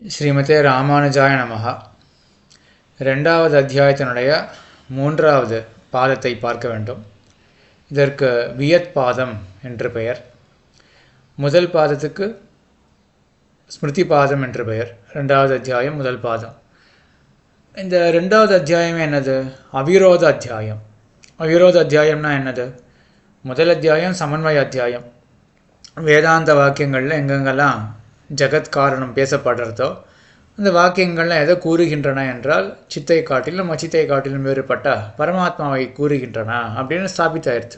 ஸ்ரீமதே ராமானுஜாய நமஹ. ரெண்டாவது அத்தியாயத்தினுடைய மூன்றாவது பாதத்தை பார்க்க வேண்டும். இதற்கு வியத் பாதம் என்று பெயர். முதல் பாதத்துக்கு ஸ்மிருதி பாதம் என்று பெயர். ரெண்டாவது அத்தியாயம் முதல் பாதம். இந்த ரெண்டாவது அத்தியாயம் என்னது? அவிரோத அத்தியாயம். அவிரோத அத்தியாயம்னா என்னது? முதல் அத்தியாயம் சமன்வய அத்தியாயம். வேதாந்த வாக்கியங்களில் எங்கெங்கெல்லாம் ஜெகத் காரணம் பேசப்படுறதோ அந்த வாக்கியங்கள்லாம் எதை கூறுகின்றன என்றால் சித்தை காட்டிலும் அச்சித்தை காட்டிலும் வேறுபட்ட பரமாத்மாவை கூறுகின்றன அப்படின்னு ஸ்தாபித்தாயிருது.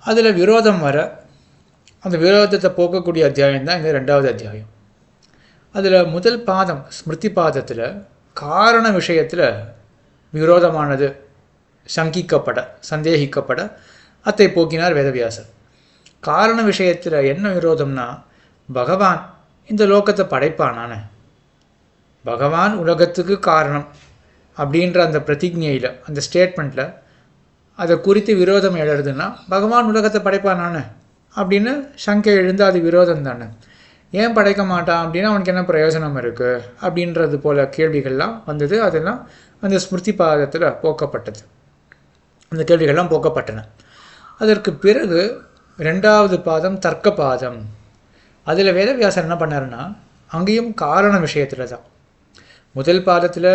அதில் விரோதம் வர அந்த விரோதத்தை போக்கக்கூடிய அத்தியாயம் தான் இந்த ரெண்டாவது அத்தியாயம். அதில் முதல் பாதம் ஸ்மிருதி பாதத்தில் காரண விஷயத்தில் விரோதமானது சங்கிக்கப்பட சந்தேகிக்கப்பட அத்தை போக்கினார் வேதவியாசர். காரண விஷயத்தில் என்ன விரோதம்னா, பகவான் இந்த லோகத்தை படைப்பானானே, பகவான் உலகத்துக்கு காரணம் அப்படின்ற அந்த பிரதிஜையில் அந்த ஸ்டேட்மெண்ட்டில் அதை குறித்து விரோதம் எழுதுன்னா பகவான் உலகத்தை படைப்பானானே அப்படின்னு சங்கை எழுந்து அது விரோதம் தானே. ஏன் படைக்க மாட்டான் அப்படின்னா அவனுக்கு என்ன பிரயோஜனம் இருக்குது அப்படின்றது போல் கேள்விகள்லாம் வந்தது. அதெல்லாம் அந்த ஸ்மிருதி பாதத்தில் போக்கப்பட்டது. அந்த கேள்விகள்லாம் போக்கப்பட்டன. அதற்கு பிறகு ரெண்டாவது பாதம் தர்க்க பாதம். அதில் வேதவியாசர் என்ன பண்ணாருன்னா, அங்கேயும் காரண விஷயத்தில் தான். முதல் பாதத்தில்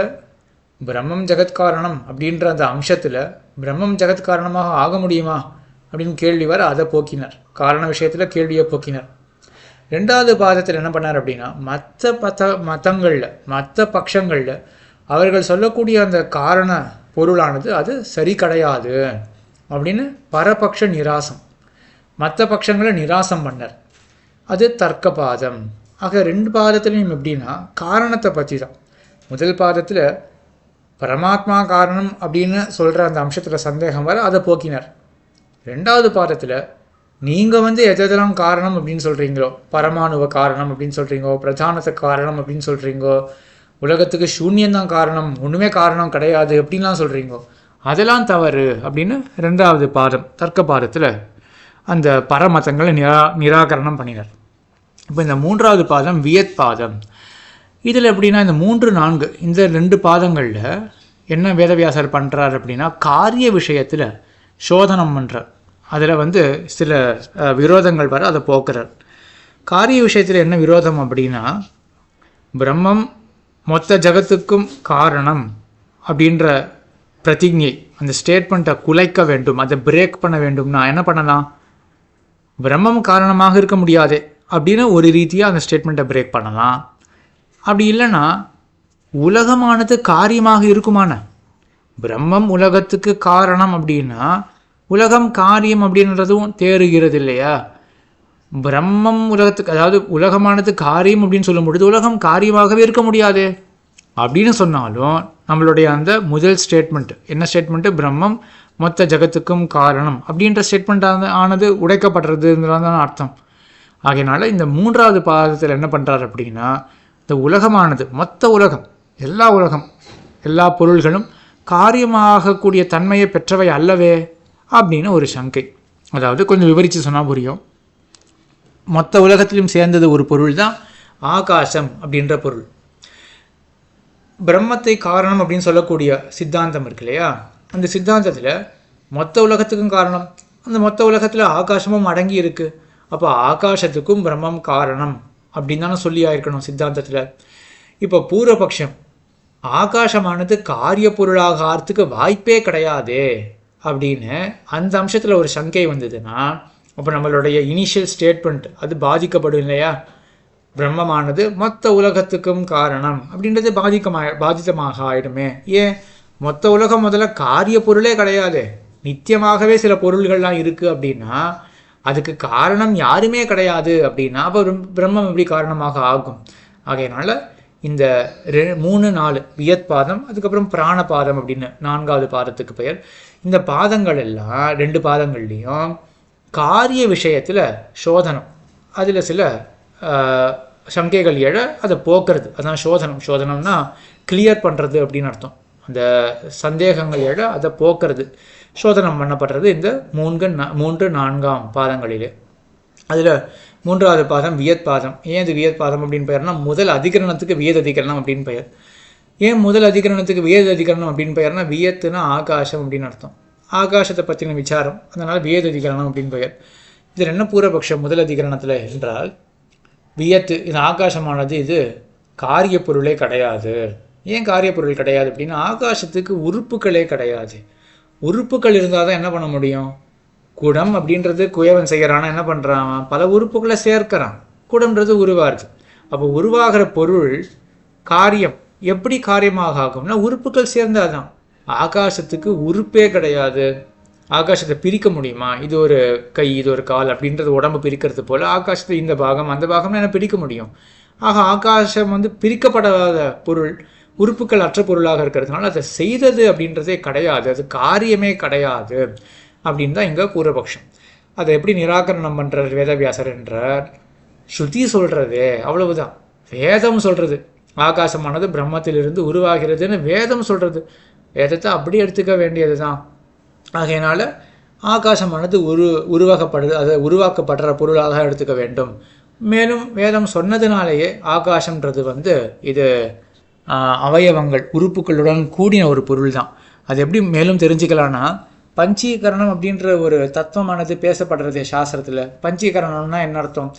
பிரம்மம் ஜெகத்காரணம் அப்படின்ற அந்த அம்சத்தில் பிரம்மம் ஜெகத்காரணமாக ஆக முடியுமா அப்படின்னு கேள்வி வர அதை போக்கினார். காரண விஷயத்தில் கேள்வியை போக்கினார். ரெண்டாவது பாதத்தில் என்ன பண்ணார் அப்படின்னா, மதங்களில் மற்ற பட்சங்களில் அவர்கள் சொல்லக்கூடிய அந்த காரண பொருளானது அது சரி கிடையாது அப்படின்னு பரபக்ஷ நிராசம், மற்ற பட்சங்களை நிராசம் பண்ணார். அது தர்க்க பாதம். ஆக ரெண்டு பாதத்துலையும் எப்படின்னா காரணத்தை பற்றி தான். முதல் பாதத்தில் பரமாத்மா காரணம் அப்படின்னு சொல்கிற அந்த அம்சத்தில் சந்தேகம் வர அதை போக்கினார். ரெண்டாவது பாதத்தில் நீங்கள் எதெல்லாம் காரணம் அப்படின்னு சொல்கிறீங்களோ, பரமாணுவ காரணம் அப்படின்னு சொல்கிறீங்கோ, பிரதானத்தை காரணம் அப்படின்னு சொல்கிறீங்கோ, உலகத்துக்கு சூன்யந்தான் காரணம், ஒன்றுமே காரணம் கிடையாது அப்படின்லாம் சொல்கிறீங்கோ, அதெல்லாம் தவறு அப்படின்னு ரெண்டாவது பாதம் தர்க்க பாதத்தில் அந்த பரமதங்களை நிராகரணம் பண்ணினார். இப்போ இந்த மூன்றாவது பாதம் வியத் பாதம். இதில் எப்படின்னா இந்த 3-4 இந்த ரெண்டு பாதங்களில் என்ன வேதவியாசர் பண்ணுறார் அப்படின்னா, காரிய விஷயத்தில் சோதனம் பண்ணுறார். அதில் சில விரோதங்கள் வர அதை போக்குறார். காரிய விஷயத்தில் என்ன விரோதம் அப்படின்னா, பிரம்மம் மொத்த ஜகத்துக்கும் காரணம் அப்படின்ற பிரதிஜை அந்த ஸ்டேட்மெண்ட்டை குலைக்க வேண்டும், அதை பிரேக் பண்ண வேண்டும்னா என்ன பண்ணலாம்? பிரம்மம் காரணமாக இருக்க முடியாது அப்படின்னு ஒரு ரீதியாக அந்த ஸ்டேட்மெண்ட்டை பிரேக் பண்ணலாம். அப்படி இல்லைன்னா உலகமானது காரியமாக இருக்குமான, பிரம்மம் உலகத்துக்கு காரணம் அப்படின்னா உலகம் காரியம் அப்படின்றதும் தேறுகிறது இல்லையா? பிரம்மம் உலகத்துக்கு, அதாவது உலகமானது காரியம் அப்படின்னு சொல்லும் பொழுது உலகம் காரியமாகவே இருக்க முடியாது அப்படின்னு சொன்னாலும் நம்மளுடைய அந்த முதல் ஸ்டேட்மெண்ட் என்ன ஸ்டேட்மெண்ட்டு, பிரம்மம் மொத்த ஜகத்துக்கும் காரணம் அப்படின்ற ஸ்டேட்மெண்ட் ஆனது உடைக்கப்படுறதுன்றதான் அர்த்தம். ஆகையினால இந்த மூன்றாவது பாதத்தில் என்ன பண்ணுறாரு அப்படின்னா, இந்த உலகமானது மொத்த உலகம் எல்லா பொருள்களும் காரியமாகக்கூடிய தன்மையை பெற்றவை அல்லவே அப்படின்னு ஒரு சங்கை. அதாவது கொஞ்சம் விவரித்து சொன்னால் புரியும். மொத்த உலகத்திலும் சேர்ந்தது ஒரு பொருள் தான் ஆகாசம் அப்படின்ற பொருள். பிரம்மத்தை காரணம் அப்படின்னு சொல்லக்கூடிய சித்தாந்தம் இருக்கு இல்லையா? அந்த சித்தாந்தத்தில் மொத்த உலகத்துக்கும் காரணம், அந்த மொத்த உலகத்தில் ஆகாசமும் அடங்கி இருக்குது. அப்போ ஆகாசத்துக்கும் பிரம்மம் காரணம் அப்படின்னு தானே சொல்லி ஆயிருக்கணும் சித்தாந்தத்தில். இப்போ பூர்வபக்ஷம் ஆகாசமானது காரிய பொருளாக ஆகிறதுக்கு வாய்ப்பே கிடையாது அப்படின்னு அந்த அம்சத்தில் ஒரு சங்கை வந்ததுன்னா, அப்போ நம்மளுடைய இனிஷியல் ஸ்டேட்மெண்ட் அது பாதிக்கப்படும் இல்லையா? பிரம்மமானது மொத்த உலகத்துக்கும் காரணம் அப்படின்றது பாதிதமாக ஆயிடுமே. ஏன்? மொத்த உலகம் முதல்ல காரிய பொருளே கிடையாது, நித்தியமாகவே சில பொருள்கள்லாம் இருக்குது அப்படின்னா அதுக்கு காரணம் யாருமே கிடையாது அப்படின்னா அப்போ பிரம்மம் எப்படி காரணமாக ஆகும்? ஆகையினால இந்த 3-4 வியத் பாதம், அதுக்கப்புறம் பிராண பாதம் அப்படின்னு 4வது பாதத்துக்கு பெயர். இந்த பாதங்கள் எல்லாம் ரெண்டு பாதங்கள்லேயும் காரிய விஷயத்தில் சோதனம், அதில் சில சங்கைகள் எழ அதை போக்குறது, அதான் சோதனம். சோதனம்னா கிளியர் பண்ணுறது அப்படின்னு அர்த்தம். அந்த சந்தேகங்கள் எழ அதை போக்குறது, சோதனம் பண்ணப்படுறது இந்த 3-4 பாதங்களிலே. அதில் மூன்றாவது பாதம் வியத் பாதம். ஏன் இது வியத் பாதம் அப்படின்னு பெயர்னா முதல் அதிகரணத்துக்கு வியத் அதிகரணம் அப்படின்னு பெயர். ஏன் முதல் அதிகரணத்துக்கு வியத் அதிகரணம் அப்படின்னு பெயர்னா வியத்துனா ஆகாசம் அப்படின்னு அர்த்தம். ஆகாசத்தை பற்றின விசாரம், அதனால் வியத் அதிகரணம் அப்படின்னு பெயர். இதில் என்ன பூர்வபக்ஷம் முதல் அதிகரணத்தில் என்றால், வியத்து இது ஆகாசமானது இது காரிய பொருளே கிடையாது. ஏன் காரிய பொருள் கிடையாது அப்படின்னா ஆகாசத்துக்கு உறுப்புகளே கிடையாது. உறுப்புகள் இருந்தால் தான் என்ன பண்ண முடியும்? குடம் அப்படின்றது குயவன் செய்கிறான்னா என்ன பண்ணுறான்? பல உறுப்புகளை சேர்க்கிறான். குடம்ன்றது உருவாகுது. அப்போ உருவாகிற பொருள் காரியம் எப்படி காரியமாக ஆகும்னா உறுப்புகள் சேர்ந்தாதான். ஆகாசத்துக்கு உறுப்பே கிடையாது. ஆகாசத்தை பிரிக்க முடியுமா? இது ஒரு கை, இது ஒரு கால் அப்படின்றது உடம்பு பிரிக்கிறது போல் ஆகாசத்தை இந்த பாகம் அந்த பாகம்னு என்ன பிரிக்க முடியும்? ஆக ஆகாசம் பிரிக்கப்படாத பொருள், உறுப்புகள் அற்ற பொருளாக இருக்கிறதுனால அதை செய்தது அப்படின்றதே கிடையாது, அது காரியமே கிடையாது அப்படின்னு தான் இங்கே பூர்வபக்ஷம். அதை எப்படி நிராகரணம் பண்ணுறார் வேதவியாசர் என்றார்? ஸ்ருதி சொல்கிறது அவ்வளவுதான். வேதம் சொல்கிறது ஆகாசமானது பிரம்மத்திலிருந்து உருவாகிறதுன்னு வேதம் சொல்கிறது. வேதத்தை அப்படி எடுத்துக்க வேண்டியது தான். ஆகையினால ஆகாசமானது உருவாக்கப்படுற பொருளாக எடுத்துக்க வேண்டும். மேலும் வேதம் சொன்னதுனாலேயே ஆகாசம்ன்றது இது அவயவங்கள் உறுப்புகளுடன் கூடின ஒரு பொருள் தான். அது எப்படி மேலும் தெரிஞ்சுக்கலான்னா, பஞ்சீகரணம் அப்படின்ற ஒரு தத்துவமானது பேசப்படுறது சாஸ்திரத்தில். பஞ்சீகரணம்னா என்ன அர்த்தம்?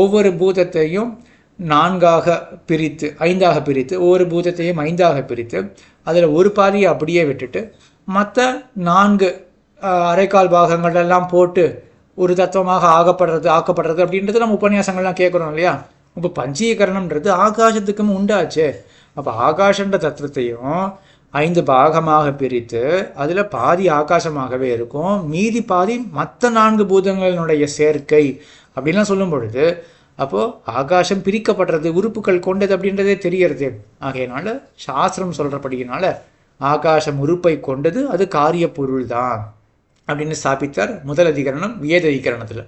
ஒவ்வொரு பூதத்தையும் 4ஆக பிரித்து 5ஆக பிரித்து, ஒவ்வொரு பூதத்தையும் 5ஆக பிரித்து அதில் ஒரு பாதியை அப்படியே விட்டுட்டு மற்ற 4 அரைக்கால் பாகங்களெல்லாம் போட்டு ஒரு தத்துவமாக ஆக்கப்படுறது அப்படின்றது நம்ம உபன்யாசங்கள்லாம் கேட்குறோம் இல்லையா? இப்போ பஞ்சீகரணம்ன்றது ஆகாசத்துக்கும் உண்டாச்சு. அப்போ ஆகாசன்ற தத்துவத்தையும் 5 பாகமாக பிரித்து அதில் பாதி ஆகாசமாகவே இருக்கும், மீதி பாதி மற்ற 4 பூதங்களினுடைய சேர்க்கை அப்படின்லாம் சொல்லும் பொழுது அப்போது ஆகாசம் பிரிக்கப்படுறது உறுப்புகள் கொண்டது அப்படின்றதே தெரியறது. ஆகையினால சாஸ்திரம் சொல்கிறபடியினால ஆகாசம் உறுப்பை கொண்டது, அது காரிய பொருள் தான் அப்படின்னு ஸ்தாபித்தார் முதல் அதிகரணம் வியத அதிகரணத்தில்.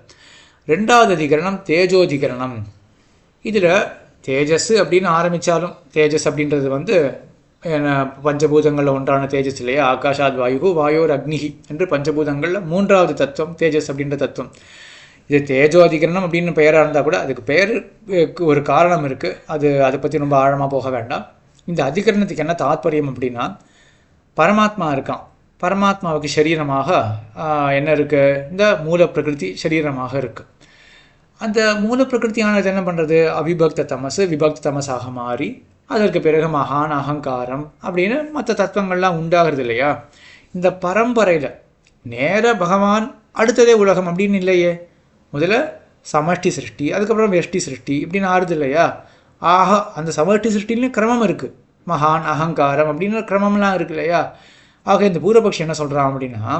2வது அதிகரணம் தேஜோதிகரணம். இதில் தேஜஸ் அப்படின்னு ஆரம்பித்தாலும் தேஜஸ் அப்படின்றது பஞ்சபூதங்களில் ஒன்றான தேஜஸ் இல்லையா? ஆகாஷாத் வாயு, வாயோர் அக்னிஹி என்று பஞ்சபூதங்களில் 3வது தத்துவம் தேஜஸ் அப்படின்ற தத்துவம். இது தேஜோ அதிகரணம் அப்படின்னு பெயராக இருந்தால் கூட அதுக்கு பெயருக்கு ஒரு காரணம் இருக்குது. அதை பற்றி ரொம்ப ஆழமாக போக வேண்டாம். இந்த அதிகரணத்துக்கு என்ன தாத்பரியம் அப்படின்னா, பரமாத்மா இருக்கான். பரமாத்மாவுக்கு சரீரமாக என்ன இருக்குது? இந்த மூல பிரகிருதி சரீரமாக இருக்குது. அந்த மூல பிரகிருத்தியானது என்ன பண்ணுறது? அவிபக்த தமசு விபக்த தமசாக மாறி அதற்கு பிறகு மகான் அகங்காரம் அப்படின்னு மற்ற தத்துவங்கள்லாம் உண்டாகிறது இல்லையா? இந்த பரம்பரையில் நேர பகவான் அடுத்ததே உலகம் அப்படின்னு இல்லையே. முதல்ல சமஷ்டி சிருஷ்டி, அதுக்கப்புறம் வெஷ்டி சிருஷ்டி இப்படின்னு ஆறுது இல்லையா? ஆக அந்த சமஷ்டி சிருஷ்டிலையும் கிரமம் இருக்குது. மகான் அகங்காரம் அப்படின்னு கிரமம்லாம் இருக்கு இல்லையா? ஆக இந்த பூர்வபக்ஷி என்ன சொல்கிறான் அப்படின்னா,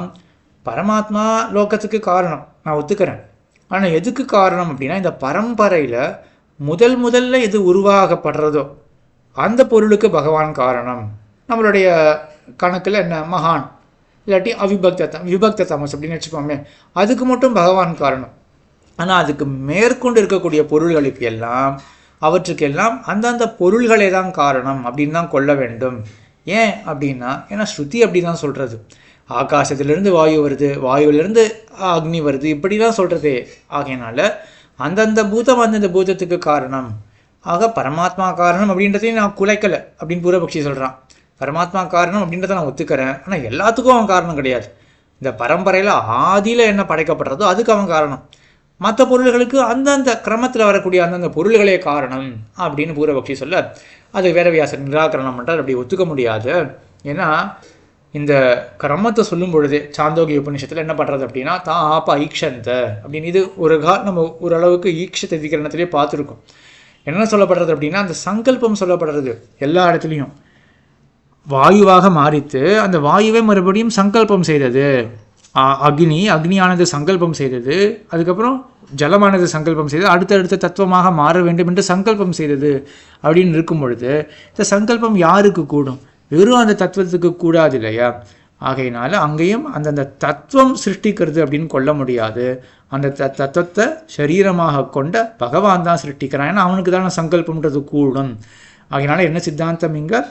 பரமாத்மா லோகத்துக்கு காரணம், நான் ஒத்துக்கிறேன். ஆனால் எதுக்கு காரணம் அப்படின்னா, இந்த பரம்பரையில் முதல்ல எது உருவாகப்படுறதோ அந்த பொருளுக்கு பகவான் காரணம். நம்மளுடைய கணக்கில் என்ன மகான் இல்லாட்டி விபக்த தமஸ் அப்படின்னு வச்சுப்போமே, அதுக்கு மட்டும் பகவான் காரணம். ஆனால் அதுக்கு மேற்கொண்டு இருக்கக்கூடிய பொருள்களுக்கு எல்லாம் அவற்றுக்கெல்லாம் அந்தந்த பொருள்களே தான் காரணம் அப்படின்னு தான் கொள்ள வேண்டும். ஏன் அப்படின்னா, ஏன்னா ஸ்ருதி அப்படி தான் சொல்கிறது. ஆகாசத்திலிருந்து வாயு வருது, வாயுவிலிருந்து அக்னி வருது, இப்படி தான் சொல்கிறதே. ஆகையினால அந்தந்த பூதம் அந்தந்த பூதத்துக்கு காரணம். ஆக பரமாத்மா காரணம் அப்படின்றதையும் நான் குலைக்கலை அப்படின்னு பூர்வபக்ஷி சொல்கிறான். பரமாத்மா காரணம் அப்படின்றத நான் ஒத்துக்கிறேன். ஆனால் எல்லாத்துக்கும் அவன் காரணம் கிடையாது. இந்த பரம்பரையில் ஆதியில் என்ன படைக்கப்படுறதோ அதுக்கு அவன் காரணம். மற்ற பொருள்களுக்கு அந்தந்த கிரமத்தில் வரக்கூடிய அந்தந்த பொருள்களே காரணம் அப்படின்னு பூர்வபக்ஷி சொல்ல, அது வேதவியாசர் நிராகரணம் பண்ணுறார். அப்படி ஒத்துக்க முடியாது. ஏன்னா இந்த கிரமத்தை சொல்லும் பொழுதே சாந்தோக்கிய உபநிஷத்தில் என்ன பண்ணுறது அப்படின்னா, தான் ஆப்ப ஈக்ஷந்த அப்படின்னு. இது நம்ம ஓரளவுக்கு ஈக்ஷ அதிகரணத்திலே பார்த்துருக்கோம். என்ன சொல்லப்படுறது அப்படின்னா, அந்த சங்கல்பம் சொல்லப்படுறது எல்லா இடத்துலையும். வாயுவாக மாறித்து அந்த வாயுவை மறுபடியும் சங்கல்பம் செய்தது. அக்னியானது சங்கல்பம் செய்தது, அதுக்கப்புறம் ஜலமானது சங்கல்பம் செய்தது, அடுத்தடுத்த தத்துவமாக மாற வேண்டும் என்று சங்கல்பம் செய்தது அப்படின்னு இருக்கும் பொழுது இந்த சங்கல்பம் யாருக்கு கூடும்? வெறும் அந்த தத்துவத்துக்கு கூடாது இல்லையா? ஆகையினால அங்கேயும் அந்தந்த தத்துவம் சிருஷ்டிக்கிறது அப்படின்னு கொள்ள முடியாது. அந்த தத்துவத்தை சரீரமாக கொண்ட பகவான் தான் சிருஷ்டிக்கிறான். ஏன்னா அவனுக்கு தானே சங்கல்பம்ன்றது கூடும். ஆகையினால என்ன சித்தாந்தம் இங்கே,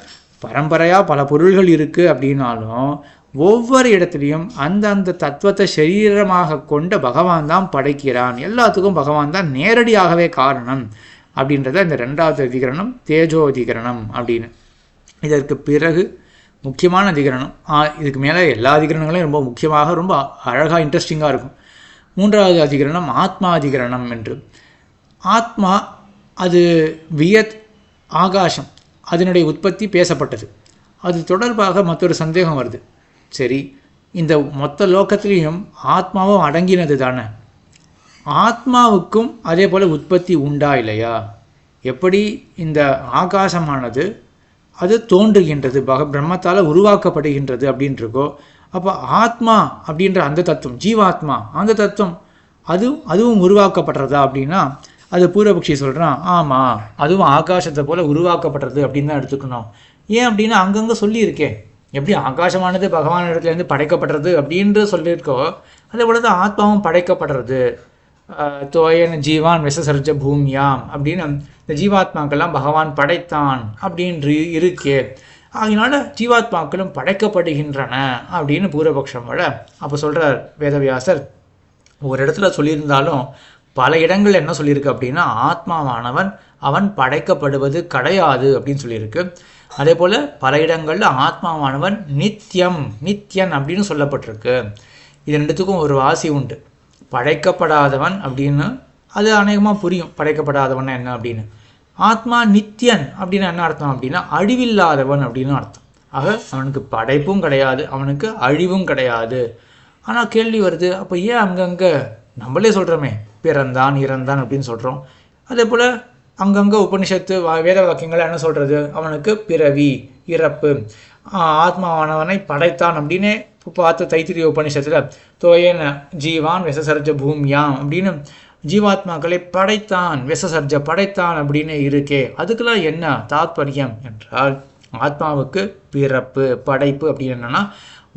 பரம்பரையாக பல பொருள்கள் இருக்குது அப்படின்னாலும் ஒவ்வொரு இடத்துலையும் அந்த தத்துவத்தை சரீரமாக கொண்ட பகவான் தான் படைக்கிறான், எல்லாத்துக்கும் பகவான் தான் நேரடியாகவே காரணம் அப்படின்றத இந்த 2வது அதிகரணம் தேஜோ அதிகரணம் அப்படின்னு. இதற்கு பிறகு முக்கியமான அதிகரணம், இதுக்கு மேலே எல்லா அதிகரணங்களும் ரொம்ப முக்கியமாக ரொம்ப அழகாக இன்ட்ரெஸ்டிங்காக இருக்கும். 3வது அதிகரணம் ஆத்மா அதிகரணம் என்று. ஆத்மா அது வியத் ஆகாசம், அதனுடைய உற்பத்தி பேசப்பட்டது. அது தொடர்பாக மற்றொரு சந்தேகம் வருது. சரி, இந்த மொத்த லோகத்திலையும் ஆத்மாவும் அடங்கினது தானே, ஆத்மாவுக்கும் அதே போல் உற்பத்தி உண்டா இல்லையா? எப்படி இந்த ஆகாசமானது அது தோன்றுகின்றது, பிரம்மத்தால் உருவாக்கப்படுகின்றது அப்படின்றிருக்கோ, அப்போ ஆத்மா அப்படின்ற அந்த தத்துவம், ஜீவாத்மா அந்த தத்துவம் அதுவும் உருவாக்கப்படுறதா அப்படின்னா அது பூர்வபக்ஷி சொல்கிறான், ஆமாம் அதுவும் ஆகாசத்தை போல் உருவாக்கப்படுறது அப்படின்னு தான் எடுத்துக்கணும். ஏன் அப்படின்னா அங்கங்கே சொல்லியிருக்கேன், எப்படி ஆகாசமானது பகவான் இடத்துலேருந்து படைக்கப்படுறது அப்படின்ற சொல்லியிருக்கோ, அதே போல தான் ஆத்மாவும் படைக்கப்படுறது. தோயன் ஜீவான் விசசர்ஜ பூமியாம் அப்படின்னு இந்த ஜீவாத்மாக்கள்லாம் பகவான் படைத்தான் அப்படின்னு இருக்கே, அதனால ஜீவாத்மாக்களும் படைக்கப்படுகின்றன அப்படின்னு பூர்வபக்ஷம் விட. அப்போ சொல்கிறார் வேதவியாசர், ஒரு இடத்துல சொல்லியிருந்தாலும் பல இடங்கள் என்ன சொல்லியிருக்கு அப்படின்னா ஆத்மாவானவன் அவன் படைக்கப்படுவது கிடையாது அப்படின்னு சொல்லியிருக்கு. அதே போல் பல இடங்களில் ஆத்மாவானவன் நித்தியன் அப்படின்னு சொல்லப்பட்டிருக்கு. இது ரெண்டுத்துக்கும் ஒரு வாசி உண்டு. படைக்கப்படாதவன் அப்படின்னு அது அநேகமாக புரியும், படைக்கப்படாதவன் என்ன அப்படின்னு. ஆத்மா நித்தியன் அப்படின்னு என்ன அர்த்தம் அப்படின்னா அழிவில்லாதவன் அப்படின்னு அர்த்தம். ஆக அவனுக்கு படைப்பும் கிடையாது, அவனுக்கு அழிவும் கிடையாது. ஆனால் கேள்வி வருது, அப்போ ஏன் அங்கங்கே நம்மளே சொல்கிறோமே பிறந்தான் இறந்தான் அப்படின்னு சொல்கிறோம், அதே போல் அங்கங்கே உபனிஷத்து வேத வாக்கியங்கள் என்ன சொல்கிறது, அவனுக்கு பிறவி இறப்பு, ஆத்மாவானவனை படைத்தான் அப்படின்னே பார்த்து தைத்திரிய உபனிஷத்தில் தோயேன ஜீவான் விசசர்ஜ பூமியாம் அப்படின்னு ஜீவாத்மாக்களை படைத்தான் விசசர்ஜ படைத்தான் அப்படின்னு இருக்கே, அதுக்கெல்லாம் என்ன தாத்பரியம் என்றால் ஆத்மாவுக்கு பிறப்பு படைப்பு அப்படின்னு என்னன்னா